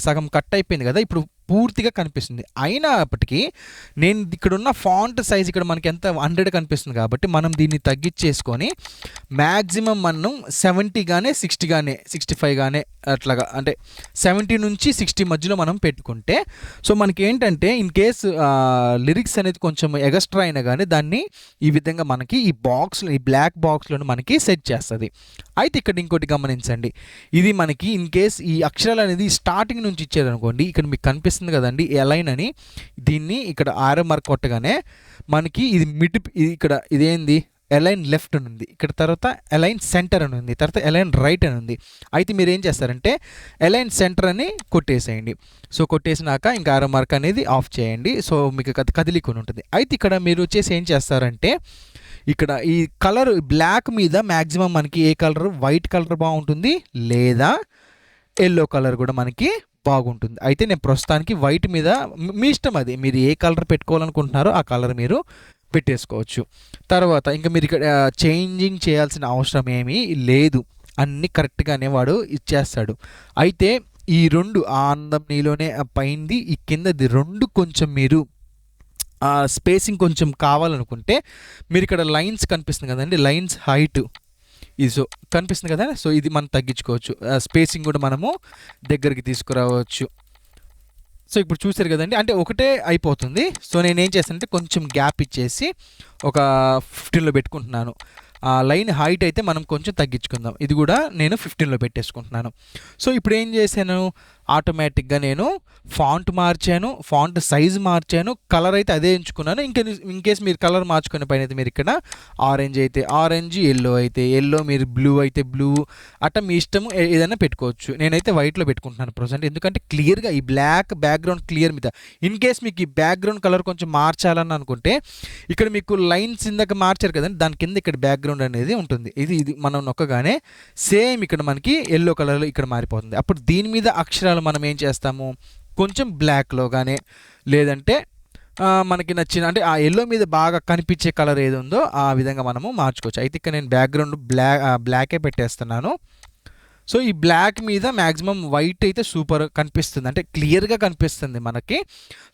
సగం కట్ అయిపోయింది కదా, ఇప్పుడు పూర్తిగా కనిపిస్తుంది. అయినప్పటికీ నేను ఇక్కడ ఉన్న ఫాంట్ సైజ్ ఇక్కడ మనకి ఎంత 100 కనిపిస్తుంది కాబట్టి మనం దీన్ని తగ్గించేసుకొని మ్యాక్సిమం మనం 70 కానీ 60 కానీ 65 కానీ అట్లాగా అంటే 70 నుంచి 60 మధ్యలో మనం పెట్టుకుంటే సో మనకి ఏంటంటే ఇన్ కేస్ లిరిక్స్ అనేది కొంచెం ఎగస్ట్రా అయినా కానీ దాన్ని ఈ విధంగా మనకి ఈ బాక్స్లో ఈ బ్లాక్ బాక్స్లో మనకి సెట్ చేస్తుంది. అయితే ఇక్కడ ఇంకోటి గమనించండి, ఇది మనకి ఇన్ కేస్ ఈ అక్షరాలు అనేది స్టార్టింగ్ నుంచి ఇచ్చారనుకోండి, ఇక్కడ మీకు కనిపిస్తుంది కదండి ఎలైన్ అని, దీన్ని ఇక్కడ ఆరో మార్క్ కొట్టగానే మనకి ఇది ఇక్కడ ఇదేంది అలైన్ లెఫ్ట్ అని ఉంది, ఇక్కడ తర్వాత అలైన్ సెంటర్ అని ఉంది, తర్వాత అలైన్ రైట్ అని ఉంది. అయితే మీరు ఏం చేస్తారంటే అలైన్ సెంటర్ అని కొట్టేసేయండి. సో కొట్టేసినాక ఇంకా ఆరో మార్క్ అనేది ఆఫ్ చేయండి. సో మీకు కదిలికొని ఉంటుంది. అయితే ఇక్కడ మీరు వచ్చేసి ఏం చేస్తారంటే ఇక్కడ ఈ కలర్ బ్లాక్ మీద మ్యాక్సిమం మనకి ఏ కలర్, వైట్ కలర్ బాగుంటుంది లేదా ఎల్లో కలర్ కూడా మనకి బాగుంటుంది. అయితే నేను ప్రస్తుతానికి వైట్ మీద, మీ ఇష్టం అది, మీరు ఏ కలర్ పెట్టుకోవాలనుకుంటున్నారో ఆ కలర్ మీరు పెట్టేసుకోవచ్చు. తర్వాత ఇంకా మీరు ఇక్కడ చేంజింగ్ చేయాల్సిన అవసరం ఏమీ లేదు, అన్నీ కరెక్ట్గానే వాడు ఇచ్చేస్తాడు. అయితే ఈ రెండు ఆనందం నీలోనే పైంది ఈ కిందది రెండు కొంచెం మీరు స్పేసింగ్ కొంచెం కావాలనుకుంటే మీరు ఇక్కడ లైన్స్ కనిపిస్తుంది కదండి, లైన్స్ హైట్ ఇది సో కనిపిస్తుంది కదా, సో ఇది మనం తగ్గించుకోవచ్చు. స్పేసింగ్ కూడా మనము దగ్గరికి తీసుకురావచ్చు. సో ఇప్పుడు చూసారు కదండి, అంటే ఒకటే అయిపోతుంది. సో నేనేం చేస్తానంటే కొంచెం గ్యాప్ ఇచ్చేసి ఒక 15లో పెట్టుకుంటున్నాను. లైన్ హైట్ అయితే మనం కొంచెం తగ్గించుకుందాం, ఇది కూడా నేను 15లో పెట్టేసుకుంటున్నాను. సో ఇప్పుడు ఏం చేశాను, ఆటోమేటిక్గా నేను ఫాంట్ మార్చాను, ఫాంట్ సైజ్ మార్చాను, కలర్ అయితే అదే ఎంచుకున్నాను. ఇంకేస్ మీరు కలర్ మార్చుకునే పైన అయితే మీరు ఇక్కడ ఆరెంజ్ అయితే ఆరెంజ్, ఎల్లో అయితే ఎల్లో, మీరు బ్లూ అయితే బ్లూ, అట్లా మీ ఇష్టము ఏదైనా పెట్టుకోవచ్చు. నేనైతే వైట్లో పెట్టుకుంటున్నాను ప్రజెంట్, ఎందుకంటే క్లియర్గా ఈ బ్లాక్ బ్యాక్గ్రౌండ్ క్లియర్ మీద. ఇన్ కేస్ మీకు ఈ బ్యాక్గ్రౌండ్ కలర్ కొంచెం మార్చాలని అనుకుంటే ఇక్కడ మీకు లైన్స్ ఇందాక మార్చారు కదండి, దాని కింద ఇక్కడ బ్యాక్గ్రౌండ్ అనేది ఉంటుంది. ఇది మనం నొక్కగానే సేమ్ ఇక్కడ మనకి ఎల్లో కలర్లో ఇక్కడ మారిపోతుంది. అప్పుడు దీని మీద అక్షరాలు మనం ఏం చేస్తాము, కొంచెం బ్లాక్లో కానీ లేదంటే మనకి నచ్చిన అంటే ఆ యెల్లో మీద బాగా కనిపించే కలర్ ఏది ఉందో ఆ విధంగా మనము మార్చుకోవచ్చు. అయితే ఇక్కడ నేను బ్యాక్‌గ్రౌండ్ బ్లాకే పెట్టేస్తున్నాను. సో, ఈ బ్లాక్ మీద మాక్సిమం వైట్ అయితే సూపర్ కనిపిస్తుంది. అంటే క్లియర్‌గా కనిపిస్తుంది మనకి.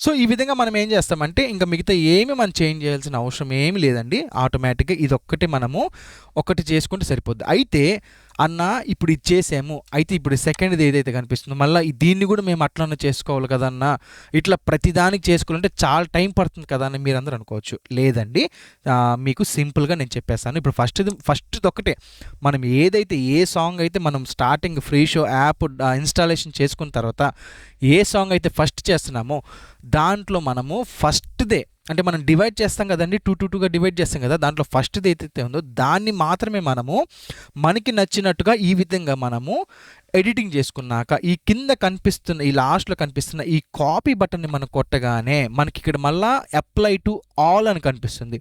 సో, ఈ విధంగా మనం ఏం చేస్తామంటే ఇంక మిగతా ఏమి మనం చేంజ్ చేయాల్సిన అవసరం ఏమి లేదండి. ఆటోమేటిక్‌గా ఇదొక్కటి మనము ఒకటి చేసుకుంటే సరిపోద్ది. అయితే అన్న ఇప్పుడు ఇది చేసాము. అయితే ఇప్పుడు సెకండ్‌ది ఏదైతే కనిపిస్తుందో మళ్ళా దీన్ని కూడా మేము అట్లనే చేసుకోవాలి కదన్నా! ఇట్లా ప్రతిదానికి చేసుకోవాలంటే చాలా టైం పడుతుంది కదా! అని మీరందరూ అనుకోవచ్చు. లేదండి. మీకు సింపుల్‌గా నేను చెప్పేస్తాను. ఇప్పుడు ఫస్ట్‌దొక్కటే మనం ఏదైతే ఏ సాంగ్ అయితే మనం starting free show app installation చేసుకున్న తర్వాత ఏ సాంగ్ అయితే ఫస్ట్ చేస్తున్నామో దాంట్లో మనము ఫస్ట్‌దే అంటే మనం డివైడ్ చేస్తాం కదండీ. 2 డివైడ్ చేస్తాం కదా! దాంట్లో ఫస్ట్‌ది ఏదైతే ఉందో దాన్ని మాత్రమే మనము మనకి నచ్చినట్టుగా ఈ విధంగా మనము ఎడిటింగ్ చేసుకున్నాక ఈ కింద కనిపిస్తున్న ఈ లాస్ట్‌లో కనిపిస్తున్న ఈ కాపీ బటన్‌ని మనం కొట్టగానే మనకి ఇక్కడ మళ్ళా అప్లై టు ఆల్ అని కనిపిస్తుంది.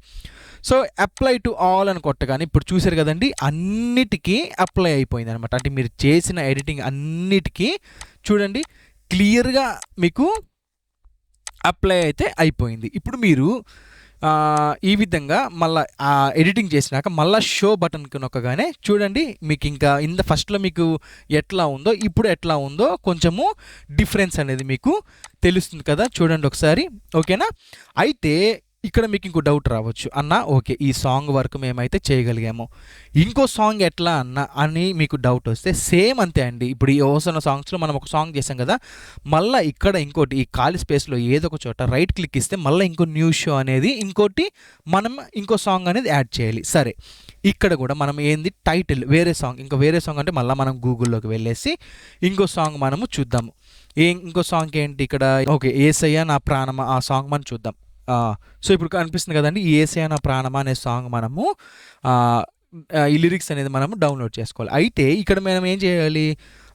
సో, అప్లై టు ఆల్ అని కొట్టగానే ఇప్పుడు చూసారు కదండీ అన్నిటికీ అప్లై అయిపోయిందనమాట. అంటే మీరు చేసిన ఎడిటింగ్ అన్నిటికీ చూడండి క్లియర్‌గా మీకు అప్లై అయితే అయిపోయింది. ఇప్పుడు మీరు ఈ విధంగా మళ్ళా ఎడిటింగ్ చేసినాక మళ్ళా షో బటన్‌కి నొక్కగానే చూడండి మీకు ఇంకా ఫస్ట్‌లో మీకు ఎట్లా ఉందో ఇప్పుడు ఎట్లా ఉందో కొంచెము డిఫరెన్స్ అనేది మీకు తెలుస్తుంది కదా! చూడండి ఒకసారి. ఓకేనా? అయితే ఇక్కడ మీకు ఇంకో డౌట్ రావచ్చు. అన్న ఓకే. ఈ సాంగ్ వరకు మేమైతే చేయగలిగాము. ఇంకో సాంగ్ ఎట్లా అన్న అని మీకు డౌట్ వస్తే సేమ్ అంతే అండి. ఇప్పుడు ఈ 'ఓసన్న' సాంగ్స్‌లో మనం ఒక సాంగ్ చేసాం కదా! మళ్ళా ఇక్కడ ఇంకోటి ఈ ఖాళీ స్పేస్‌లో ఏదో ఒక చోట రైట్ క్లిక్ ఇస్తే మళ్ళా ఇంకో న్యూ షో అనేది ఇంకోటి మనం ఇంకో సాంగ్ అనేది యాడ్ చేయాలి. సరే. ఇక్కడ కూడా మనం ఏంది టైటిల్ వేరే సాంగ్ వేరే సాంగ్ అంటే మళ్ళా మనం గూగుల్‌లోకి వెళ్ళేసి ఇంకో సాంగ్ మనము చూద్దాము. ఇంకో సాంగ్ ఏంటి ఇక్కడ ఓకే. 'యేసయ్య నా ప్రాణమా' ఆ సాంగ్ మనం చూద్దాం. సో, ఇప్పుడు కనిపిస్తుంది కదండీ! 'యేసయ్య నా ప్రాణమా' అనే సాంగ్ మనము ఈ లిరిక్స్ అనేది మనము డౌన్‌లోడ్ చేసుకోవాలి. అయితే ఇక్కడ మనం ఏం చేయాలి?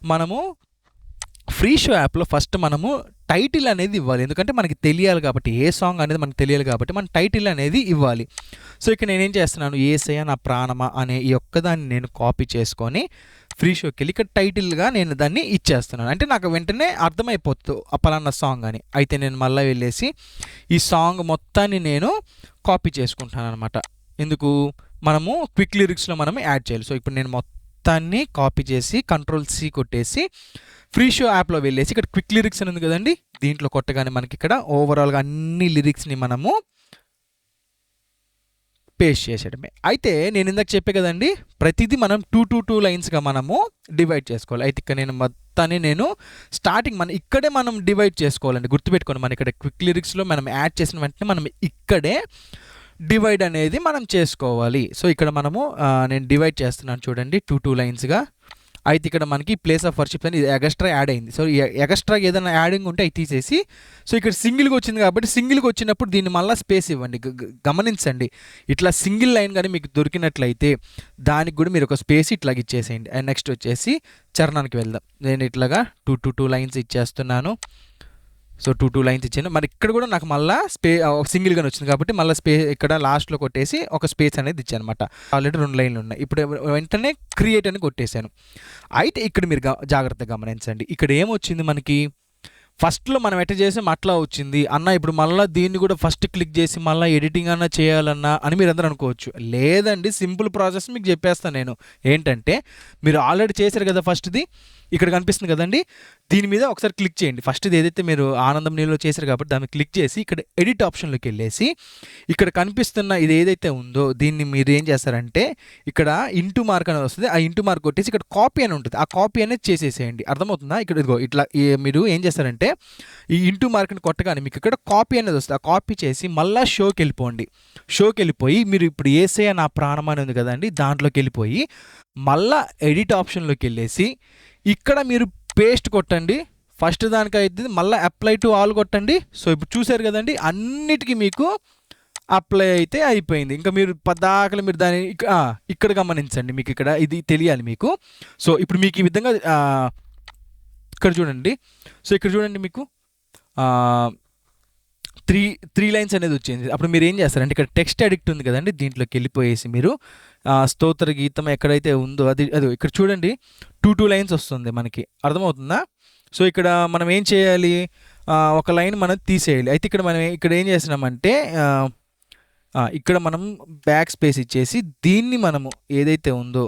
మనము ఫ్రీ షో యాప్‌లో ఫస్ట్ మనము టైటిల్ అనేది ఇవ్వాలి. ఎందుకంటే మనకి తెలియాలి కాబట్టి ఏ సాంగ్ అనేది మనకు తెలియాలి కాబట్టి మనం టైటిల్ అనేది ఇవ్వాలి. సో, ఇక్కడ నేనేం చేస్తున్నాను 'యేసయ్య నా ప్రాణమా' అనే ఈ ఒక్కదాన్ని నేను కాపీ చేసుకొని ఫ్రీ షోకెళ్ళి ఇక్కడ టైటిల్‌గా నేను దాన్ని ఇచ్చేస్తున్నాను. అంటే నాకు వెంటనే అర్థమైపోతుంది పలానా సాంగ్ అని. అయితే నేను మళ్ళా వెళ్ళేసి ఈ సాంగ్ మొత్తాన్ని నేను కాపీ చేసుకుంటాననమాట. ఎందుకు? మనము క్విక్ లిరిక్స్‌లో మనం యాడ్ చేయాలి. సో, ఇప్పుడు నేను మొత్తాన్ని కాపీ చేసి కంట్రోల్-సి కొట్టేసి ఫ్రీ షో యాప్‌లో వెళ్ళేసి ఇక్కడ క్విక్ లిరిక్స్ అని ఉంది కదండీ! దీంట్లో కొట్టగానే మనకి ఇక్కడ ఓవరాల్‌గా అన్ని లిరిక్స్‌ని మనము పేస్ట్ చేసేయడమే. అయితే నేను ఇందాక చెప్పా కదండీ! ప్రతిదీ మనం 2 లైన్స్‌గా మనము డివైడ్ చేసుకోవాలి. అయితే ఇక్కడ నేను మొత్తాన్ని స్టార్టింగ్ ఇక్కడే మనం డివైడ్ చేసుకోవాలండి. గుర్తుపెట్టుకోండి మనం ఇక్కడ క్విక్ లిరిక్స్‌లో మనం యాడ్ చేసిన వెంటనే మనం ఇక్కడే డివైడ్ అనేది మనం చేసుకోవాలి. సో, ఇక్కడ మనము నేను డివైడ్ చేస్తున్నాను చూడండి 2 లైన్స్‌గా. అయితే ఇక్కడ మనకి ప్లేస్ ఆఫ్ వర్షిప్ అని ఎగస్ట్రా యాడ్ అయింది. సో, ఎగస్ట్రా ఏదైనా యాడింగ్ ఉంటే అవి తీసేసి సో, ఇక్కడ సింగిల్‌గా వచ్చింది కాబట్టి సింగిల్‌గా వచ్చినప్పుడు దీన్ని మళ్ళా స్పేస్ ఇవ్వండి. గమనించండి. ఇట్లా సింగిల్ లైన్ గాని మీకు దొరికినట్లయితే దానికి కూడా మీరు ఒక స్పేస్ ఇట్లాగ ఇచ్చేసేయండి. అండ్ నెక్స్ట్ వచ్చేసి చరణానికి వెళ్దాం. నేను ఇట్లాగా 2 లైన్స్ ఇచ్చేస్తున్నాను. సో, 2 లైన్స్ ఇచ్చాను. మరి ఇక్కడ కూడా నాకు మళ్ళా సింగిల్‌గానే వచ్చింది కాబట్టి మళ్ళా ఇక్కడ లాస్ట్‌లో కొట్టేసి ఒక స్పేస్ అనేది ఇచ్చానమాట. ఆల్రెడీ 2 లైన్‌లు ఉన్నాయి. ఇప్పుడు వెంటనే క్రియేట్ అని కొట్టేసాను. అయితే ఇక్కడ మీరు జాగ్రత్తగా గమనించండి. ఇక్కడ ఏమొచ్చింది మనకి ఫస్ట్‌లో మనం ఎట్ట చేసాం అట్లా వచ్చింది. అన్న ఇప్పుడు మళ్ళా దీన్ని కూడా ఫస్ట్ క్లిక్ చేసి మళ్ళా ఎడిటింగ్ అన్నా చేయాలన్నా అని మీరందరూ అనుకోవచ్చు. లేదండి సింపుల్ ప్రాసెస్ మీకు చెప్పేస్తాను నేను. ఏంటంటే మీరు ఆల్రెడీ చేశారు కదా ఫస్ట్‌ది. ఇక్కడ కనిపిస్తుంది కదండీ! దీని మీద ఒకసారి క్లిక్ చేయండి. ఫస్ట్‌ది ఏదైతే మీరు ఆనందం నీలో చేశారు కాబట్టి దాన్ని క్లిక్ చేసి ఇక్కడ ఎడిట్ ఆప్షన్‌లోకి వెళ్ళేసి ఇక్కడ కనిపిస్తున్న ఇది ఏదైతే ఉందో దీన్ని మీరు ఏం చేస్తారంటే ఇక్కడ ఇంటూ మార్క్ అనేది వస్తది. ఆ ఇంటూ మార్క్ కొట్టేసి ఇక్కడ కాపీ అని ఉంటుంది. ఆ కాపీ అనేది చేసేసేయండి. అర్థమవుతుందా? ఇక్కడ ఇదిగో ఇట్లా మీరు ఏం చేస్తారంటే ఈ ఇంటూ మార్క్‌ని కొట్టగానే మీకు ఇక్కడ కాపీ అనేది వస్తది. ఆ కాపీ చేసి మళ్ళా షోకెళ్ళిపోండి. షోకెళ్ళిపోయి మీరు ఇప్పుడు 'యేసయ్య నా ప్రాణమా' అని ఉంది కదండీ! దాంట్లోకి వెళ్ళిపోయి మళ్ళా ఎడిట్ ఆప్షన్‌లోకి వెళ్ళేసి ఇక్కడ మీరు పేస్ట్ కొట్టండి. ఫస్ట్ దానికైతే మళ్ళీ అప్లై టు ఆల్ కొట్టండి. సో, ఇప్పుడు చూసారు కదండీ! అన్నిటికీ మీకు అప్లై అయితే అయిపోయింది. ఇంకా మీరు పద్దాకలు మీరు దాన్ని ఇక్కడ గమనించండి. మీకు ఇక్కడ ఇది తెలియాలి మీకు. సో, ఇప్పుడు మీకు ఈ విధంగా ఇక్కడ చూడండి. సో, ఇక్కడ చూడండి మీకు 3 లైన్స్ అనేది వచ్చింది. అప్పుడు మీరు ఏం చేస్తారంటే ఇక్కడ టెక్స్ట్ ఎడిక్ట్ ఉంది కదండీ! దీంట్లోకి వెళ్ళిపోయేసి మీరు స్తోత్ర గీతం ఎక్కడైతే ఉందో అది ఇక్కడ చూడండి 2 లైన్స్ వస్తుంది మనకి. అర్థమవుతుందా? సో, ఇక్కడ మనం ఏం చేయాలి? ఒక లైన్ మనం తీసేయాలి. అయితే ఇక్కడ మనం ఇక్కడ ఏం చేస్తున్నామంటే ఇక్కడ మనం బ్యాక్ స్పేస్ ఇచ్చేసి దీన్ని మనము ఏదైతే ఉందో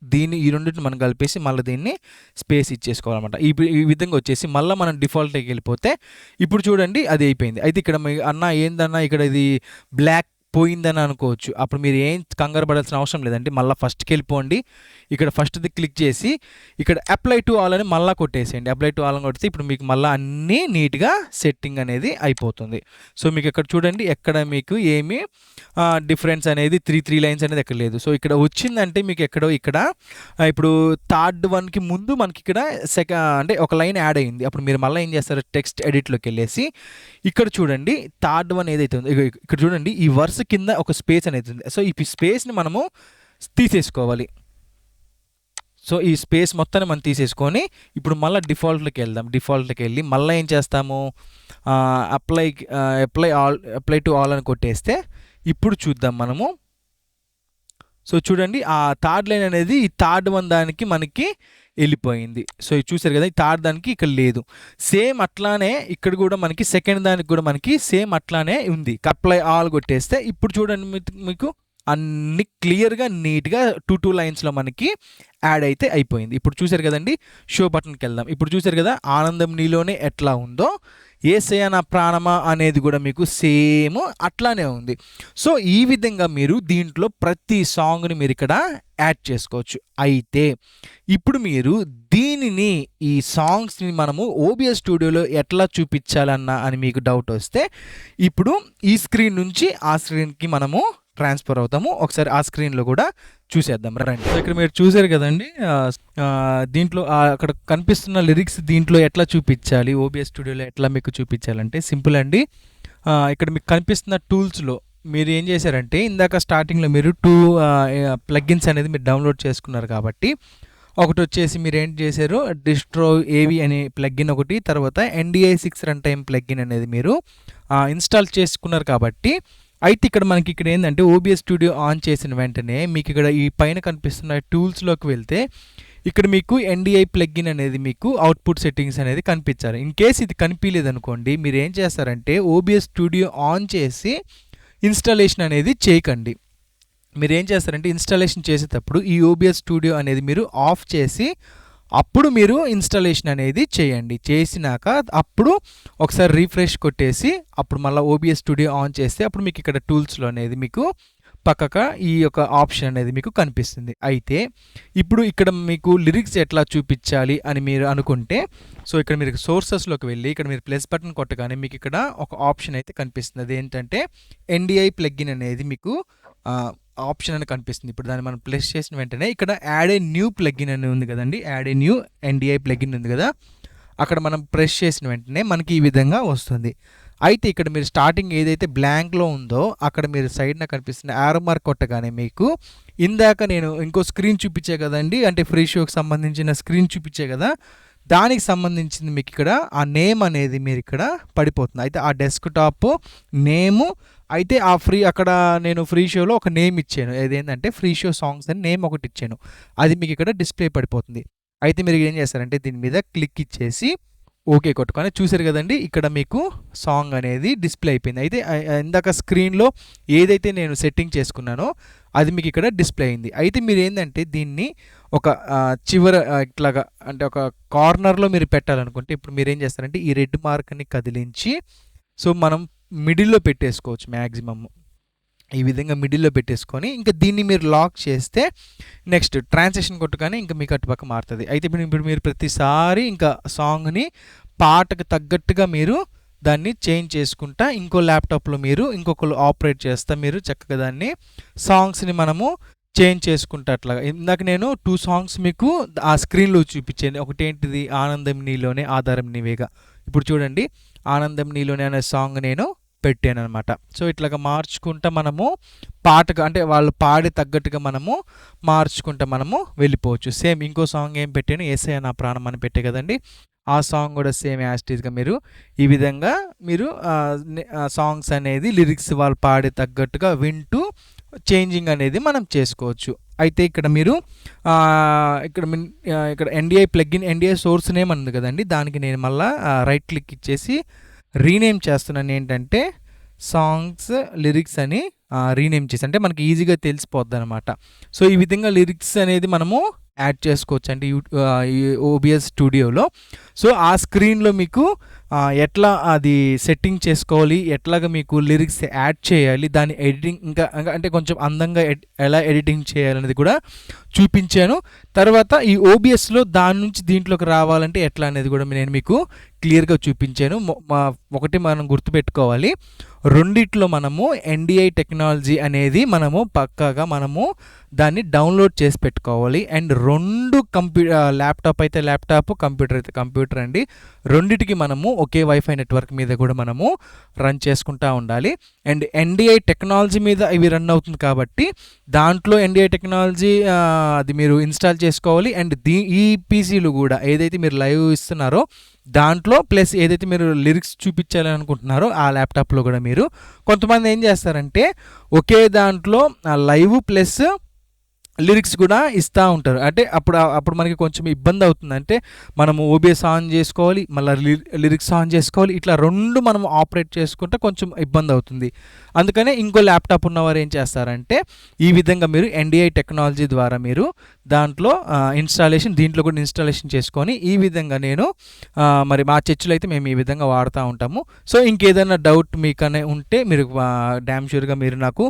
దీన్ని ఈ రెండింటిని మనం కలిపేసి మళ్ళీ దీన్ని స్పేస్ ఇచ్చేసుకోవాలన్నమాట. ఈ విధంగా వచ్చేసి మళ్ళీ మనం డిఫాల్ట్కి వెళ్ళిపోతే ఇప్పుడు చూడండి అది అయిపోయింది. అయితే ఇక్కడ అన్న ఏందన్నా ఇక్కడ ఇది బ్లాక్ పోయిందని అనుకోవచ్చు. అప్పుడు మీరు ఏం కంగారు పడాల్సిన అవసరం లేదంటే మళ్ళీ ఫస్ట్కి వెళ్ళిపోండి. ఇక్కడ ఫస్ట్ది క్లిక్ చేసి ఇక్కడ అప్లై టు ఆల్ అని మళ్ళీ కొట్టేసేయండి. అప్లై టు ఆల్ అని కొడితే ఇప్పుడు మీకు మళ్ళీ అన్నీ నీట్గా సెట్టింగ్ అనేది అయిపోతుంది. సో మీకు ఇక్కడ చూడండి ఎక్కడ మీకు ఏమీ డిఫరెన్స్ అనేది త్రీ లైన్స్ అనేది ఎక్కడ లేదు. సో ఇక్కడ వచ్చిందంటే మీకు ఎక్కడో ఇక్కడ ఇప్పుడు థర్డ్ వన్కి ముందు మనకి ఇక్కడ అంటే ఒక లైన్ యాడ్ అయింది. అప్పుడు మీరు మళ్ళీ ఏం చేస్తారు, టెక్స్ట్ ఎడిట్లోకి వెళ్ళేసి ఇక్కడ చూడండి థర్డ్ వన్ ఏదైతే ఉందో ఇక్కడ చూడండి ఈ వర్స్ కింద ఒక స్పేస్ అనేది ఉంది. సో ఈ స్పేస్ని మనము తీసేసుకోవాలి. సో ఈ స్పేస్ మొత్తాన్ని మనం తీసేసుకొని ఇప్పుడు మళ్ళీ డిఫాల్ట్లోకి వెళ్దాం. డిఫాల్ట్లోకి వెళ్ళి మళ్ళీ ఏం చేస్తాము, అప్లై టు ఆల్ అని కొట్టేస్తే ఇప్పుడు చూద్దాం మనము. సో చూడండి ఆ థర్డ్ లైన్ అనేది ఈ థర్డ్ వన్ దానికి మనకి వెళ్ళిపోయింది. సో ఇది చూసారు కదా, ఈ థర్డ్ దానికి ఇక్కడ లేదు. సేమ్ అట్లానే ఇక్కడ కూడా మనకి సెకండ్ దానికి కూడా మనకి సేమ్ అట్లానే ఉంది. అప్లై ఆల్ కొట్టేస్తే ఇప్పుడు చూడండి మీకు అన్ని క్లియర్గా నీట్గా టూ లైన్స్లో మనకి యాడ్ అయితే అయిపోయింది. ఇప్పుడు చూసారు కదండి, షో బటన్కి వెళ్దాం. ఇప్పుడు చూసారు కదా ఆనందం నీలోనే ఎట్లా ఉందో యేసయ్య నా ప్రాణమా అనేది కూడా మీకు సేమ్ అట్లానే ఉంది. సో ఈ విధంగా మీరు దీంట్లో ప్రతి సాంగ్ని మీరు ఇక్కడ యాడ్ చేసుకోవచ్చు. అయితే ఇప్పుడు మీరు దీనిని ఈ సాంగ్స్ని మనము ఓబిఎస్ స్టూడియోలో ఎట్లా చూపించాలన్నా అని మీకు డౌట్ వస్తే ఇప్పుడు ఈ స్క్రీన్ నుంచి ఆ స్క్రీన్కి మనము ట్రాన్స్ఫర్ అవుతాము. ఒకసారి ఆ స్క్రీన్లో కూడా చూసేద్దాం రండి. ఇక్కడ మీరు చూసారు కదండి, దీంట్లో అక్కడ కనిపిస్తున్న లిరిక్స్ దీంట్లో ఎట్లా చూపించాలి, ఓబిఎస్ స్టూడియోలో ఎట్లా మీకు చూపించాలంటే సింపుల్ అండి. ఇక్కడ మీకు కనిపిస్తున్న టూల్స్లో మీరు ఏం చేశారంటే ఇందాక స్టార్టింగ్లో మీరు 2 ప్లగ్గిన్స్ అనేది మీరు డౌన్లోడ్ చేసుకున్నారు కాబట్టి ఒకటి వచ్చేసి మీరు ఏం చేశారు, డిస్ట్రో ఏవి అనే ప్లగ్గిన్ ఒకటి, తర్వాత NDI 6 రన్ టైమ్ ప్లగ్గిన్ అనేది మీరు ఇన్స్టాల్ చేసుకున్నారు కాబట్టి అయితే ఇక్కడ మనకి ఇక్కడ ఏంటంటే ఓబిఎస్ స్టూడియో ఆన్ చేసిన వెంటనే మీకు ఇక్కడ ఈ పైన కనిపిస్తున్న టూల్స్లోకి వెళ్తే ఇక్కడ మీకు NDI ప్లగ్గిన్ అనేది మీకు అవుట్పుట్ సెట్టింగ్స్ అనేది కనిపించాలి. ఇన్ కేస్ ఇది కనిపించలేదు అనుకోండి, మీరు ఏం చేస్తారంటే ఓబిఎస్ స్టూడియో ఆన్ చేసి ఇన్స్టాలేషన్ అనేది చేయకండి. మీరు ఏం చేస్తారంటే ఇన్స్టాలేషన్ చేసేటప్పుడు ఈ ఓబిఎస్ స్టూడియో అనేది మీరు ఆఫ్ చేసి అప్పుడు మీరు ఇన్స్టాలేషన్ అనేది చేయండి. చేసినాక అప్పుడు ఒకసారి రీఫ్రెష్ కొట్టేసి అప్పుడు మళ్ళీ ఓబిఎస్ స్టూడియో ఆన్ చేస్తే అప్పుడు మీకు ఇక్కడ టూల్స్లో అనేది మీకు పక్కగా ఈ యొక్క ఆప్షన్ అనేది మీకు కనిపిస్తుంది. అయితే ఇప్పుడు ఇక్కడ మీకు లిరిక్స్ ఎట్లా చూపించాలి అని మీరు అనుకుంటే సో ఇక్కడ మీరు సోర్సెస్లోకి వెళ్ళి ఇక్కడ మీరు ప్లస్ బటన్ కొట్టగానే మీకు ఇక్కడ ఒక ఆప్షన్ అయితే కనిపిస్తుంది. అది ఏంటంటే NDI ప్లగ్గిన్ అనేది మీకు ఆప్షన్ అని కనిపిస్తుంది. ఇప్పుడు దాన్ని మనం ప్లస్ చేసిన వెంటనే ఇక్కడ యాడ్ ఏ న్యూ ప్లగ్గిన్ అని ఉంది కదండి, add a new NDI plugin ఉంది కదా, అక్కడ మనం ప్రెస్ చేసిన వెంటనే మనకి ఈ విధంగా వస్తుంది. అయితే ఇక్కడ మీరు స్టార్టింగ్ ఏదైతే బ్లాంక్లో ఉందో అక్కడ మీరు సైడ్న కనిపిస్తున్న యారో మార్క్ కొట్టగానే మీకు ఇందాక నేను ఇంకో స్క్రీన్ చూపించే కదండి, అంటే ఫ్రీ షోకి సంబంధించిన స్క్రీన్ చూపించే కదా, దానికి సంబంధించింది మీకు ఇక్కడ ఆ నేమ్ అనేది మీరు ఇక్కడ పడిపోతుంది. అయితే ఆ డెస్క్ టాప్ నేము అయితే ఆ అక్కడ నేను ఫ్రీ షోలో ఒక నేమ్ ఇచ్చాను, ఏదేంటంటే ఫ్రీ షో సాంగ్స్ అని నేమ్ ఒకటి ఇచ్చాను, అది మీకు ఇక్కడ డిస్ప్లే పడిపోతుంది. అయితే మీరు ఏం చేస్తారంటే దీని మీద క్లిక్ ఇచ్చేసి ఓకే కొట్టుకొని చూసారు కదండి, ఇక్కడ మీకు సాంగ్ అనేది డిస్ప్లే అయిపోయింది. అయితే ఇందాక స్క్రీన్లో ఏదైతే నేను సెట్టింగ్ చేసుకున్నానో అది మీకు ఇక్కడ డిస్ప్లే అయింది. అయితే మీరు ఏంటంటే దీన్ని ఒక చివర ఇట్లాగా అంటే ఒక కార్నర్లో మీరు పెట్టాలనుకుంటే ఇప్పుడు మీరు ఏం చేస్తారంటే ఈ రెడ్ మార్క్ని కదిలించి సో మనం మిడిల్లో పెట్టేసుకోవచ్చు. మ్యాక్సిమమ్ ఈ విధంగా మిడిల్లో పెట్టేసుకొని ఇంకా దీన్ని మీరు లాక్ చేస్తే నెక్స్ట్ ట్రాన్సాక్షన్ కొట్టుగానే ఇంకా మీకు అటుపక్క మారుతుంది. అయితే ఇప్పుడు మీరు ప్రతిసారి ఇంకా సాంగ్ని పాటకు తగ్గట్టుగా మీరు దాన్ని చేంజ్ చేసుకుంటా ఇంకో ల్యాప్టాప్లో మీరు ఇంకొకరు ఆపరేట్ చేస్తా మీరు చక్కగా దాన్ని సాంగ్స్ని మనము చేంజ్ చేసుకుంటా అట్లాగా. ఇందాక నేను 2 సాంగ్స్ మీకు ఆ స్క్రీన్లో చూపించాను. ఒకటి ఏంటిది, ఆనందం నీలోనే ఆధారం నీవేగా. ఇప్పుడు చూడండి ఆనందం నీలోనే అనే సాంగ్ నేను పెట్టాను అనమాట. సో ఇట్లాగా మార్చుకుంటా మనము పాటగా అంటే వాళ్ళు పాడి తగ్గట్టుగా మనము మార్చుకుంటా మనము వెళ్ళిపోవచ్చు. సేమ్ ఇంకో సాంగ్ ఏం పెట్టాను, యేసయ్య నా ప్రాణం అని పెట్టే కదండి, ఆ సాంగ్ కూడా సేమ్ యాస్టీస్గా మీరు ఈ విధంగా మీరు సాంగ్స్ అనేది లిరిక్స్ వాళ్ళు పాడి తగ్గట్టుగా వింటూ చేంజింగ్ అనేది మనం చేసుకోవచ్చు. అయితే ఇక్కడ మీరు ఇక్కడ ఎన్డిఐ ప్లగ్ఇన్ ఎన్డిఐ సోర్స్ నేమ్ ఉంది కదండి, దానికి నేను మళ్ళీ రైట్ క్లిక్ ఇచ్చేసి రీనేమ్ చేస్తున్నాను. ఏంటంటే సాంగ్స్ లిరిక్స్ అని రీనేమ్ చేసి, అంటే మనకి ఈజీగా తెలిసిపోద్ది అనమాట. సో ఈ విధంగా లిరిక్స్ అనేది మనము యాడ్ చేసుకోవచ్చు అండి ఈ ఓబిఎస్ స్టూడియోలో. సో ఆ స్క్రీన్లో మీకు ఎట్లా అది సెట్టింగ్ చేసుకోవాలి, ఎట్లాగా మీకు లిరిక్స్ యాడ్ చేయాలి, దాని ఎడిటింగ్ ఇంకా అంటే కొంచెం అందంగా ఎలా ఎడిటింగ్ చేయాలనేది కూడా చూపించాను. తర్వాత ఈ ఓబిఎస్లో దాని నుంచి దీంట్లోకి రావాలంటే ఎట్లా అనేది కూడా నేను మీకు క్లియర్గా చూపించాను. ఒకటి మనం గుర్తుపెట్టుకోవాలి, రెండిట్లో మనము ఎన్డిఐ టెక్నాలజీ అనేది మనము పక్కాగా మనము దాన్ని డౌన్లోడ్ చేసి పెట్టుకోవాలి. అండ్ రెండు ల్యాప్టాప్ అయితే ల్యాప్టాప్, కంప్యూటర్ అయితే కంప్యూటర్ అండి, రెండిటికి మనము ఒకే వైఫై నెట్వర్క్ మీద కూడా మనము రన్ చేసుకుంటూ ఉండాలి. అండ్ ఎన్డిఐ టెక్నాలజీ మీద ఇవి రన్ అవుతుంది కాబట్టి దాంట్లో ఎన్డిఐ టెక్నాలజీ అది మీరు ఇన్స్టాల్ చేసుకోవాలి. అండ్ ఈ పీసీలు కూడా ఏదైతే మీరు లైవ్ ఇస్తున్నారో దాంట్లో ప్లస్ ఏదైతే మీరు లిరిక్స్ చూపించాలని అనుకుంటున్నారో ఆ ల్యాప్టాప్లో కూడా మీరు కొంతమంది ఏం చేస్తారంటే ఒకే దాంట్లో లైవ్ ప్లస్ లిరిక్స్ కూడా ఇస్తూ ఉంటారు. అంటే అప్పుడు మనకి కొంచెం ఇబ్బంది అవుతుంది. అంటే మనము ఓబిఎస్ ఆన్ చేసుకోవాలి, మళ్ళీ లిరిక్స్ ఆన్ చేసుకోవాలి, ఇట్లా రెండు మనం ఆపరేట్ చేసుకుంటే కొంచెం ఇబ్బంది అవుతుంది. అందుకనే ఇంకో ల్యాప్టాప్ ఉన్నవారు ఏం చేస్తారంటే ఈ విధంగా మీరు ఎన్డిఐ టెక్నాలజీ ద్వారా మీరు దాంట్లో దీంట్లో కూడా ఇన్స్టాలేషన్ చేసుకొని ఈ విధంగా నేను మరి మా చర్చిలో అయితే మేము ఈ విధంగా వాడుతూ ఉంటాము. సో ఇంకేదైనా డౌట్ మీకనే ఉంటే మీరు డ్యామ్ షూర్గా మీరు నాకు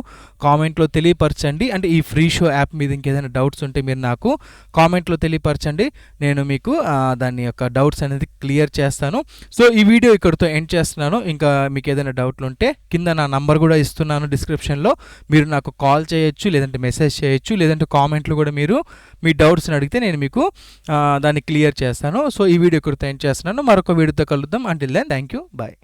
కామెంట్లో తెలియపరచండి. అంటే ఈ ఫ్రీ షో యాప్ మీద ఇంకేదైనా డౌట్స్ ఉంటే మీరు నాకు కామెంట్లో తెలియపరచండి, నేను మీకు దాని యొక్క డౌట్స్ అనేది క్లియర్ చేస్తాను. సో ఈ వీడియో ఇక్కడితో ఎండ్ చేస్తున్నాను. ఇంకా మీకు ఏదైనా డౌట్లు ఉంటే కింద నా నంబర్ కూడా ఇస్తున్నాను డిస్క్రిప్షన్లో, మీరు నాకు కాల్ చేయొచ్చు, లేదంటే మెసేజ్ చేయొచ్చు, లేదంటే కామెంట్లు కూడా మీరు మీ డౌట్స్ని అడిగితే నేను మీకు దాన్ని క్లియర్ చేస్తాను. సో ఈ వీడియో ఇక్కడితో ఎండ్ చేస్తున్నాను. మరొక వీడియోతో కలుద్దాం. Until then thank you, bye.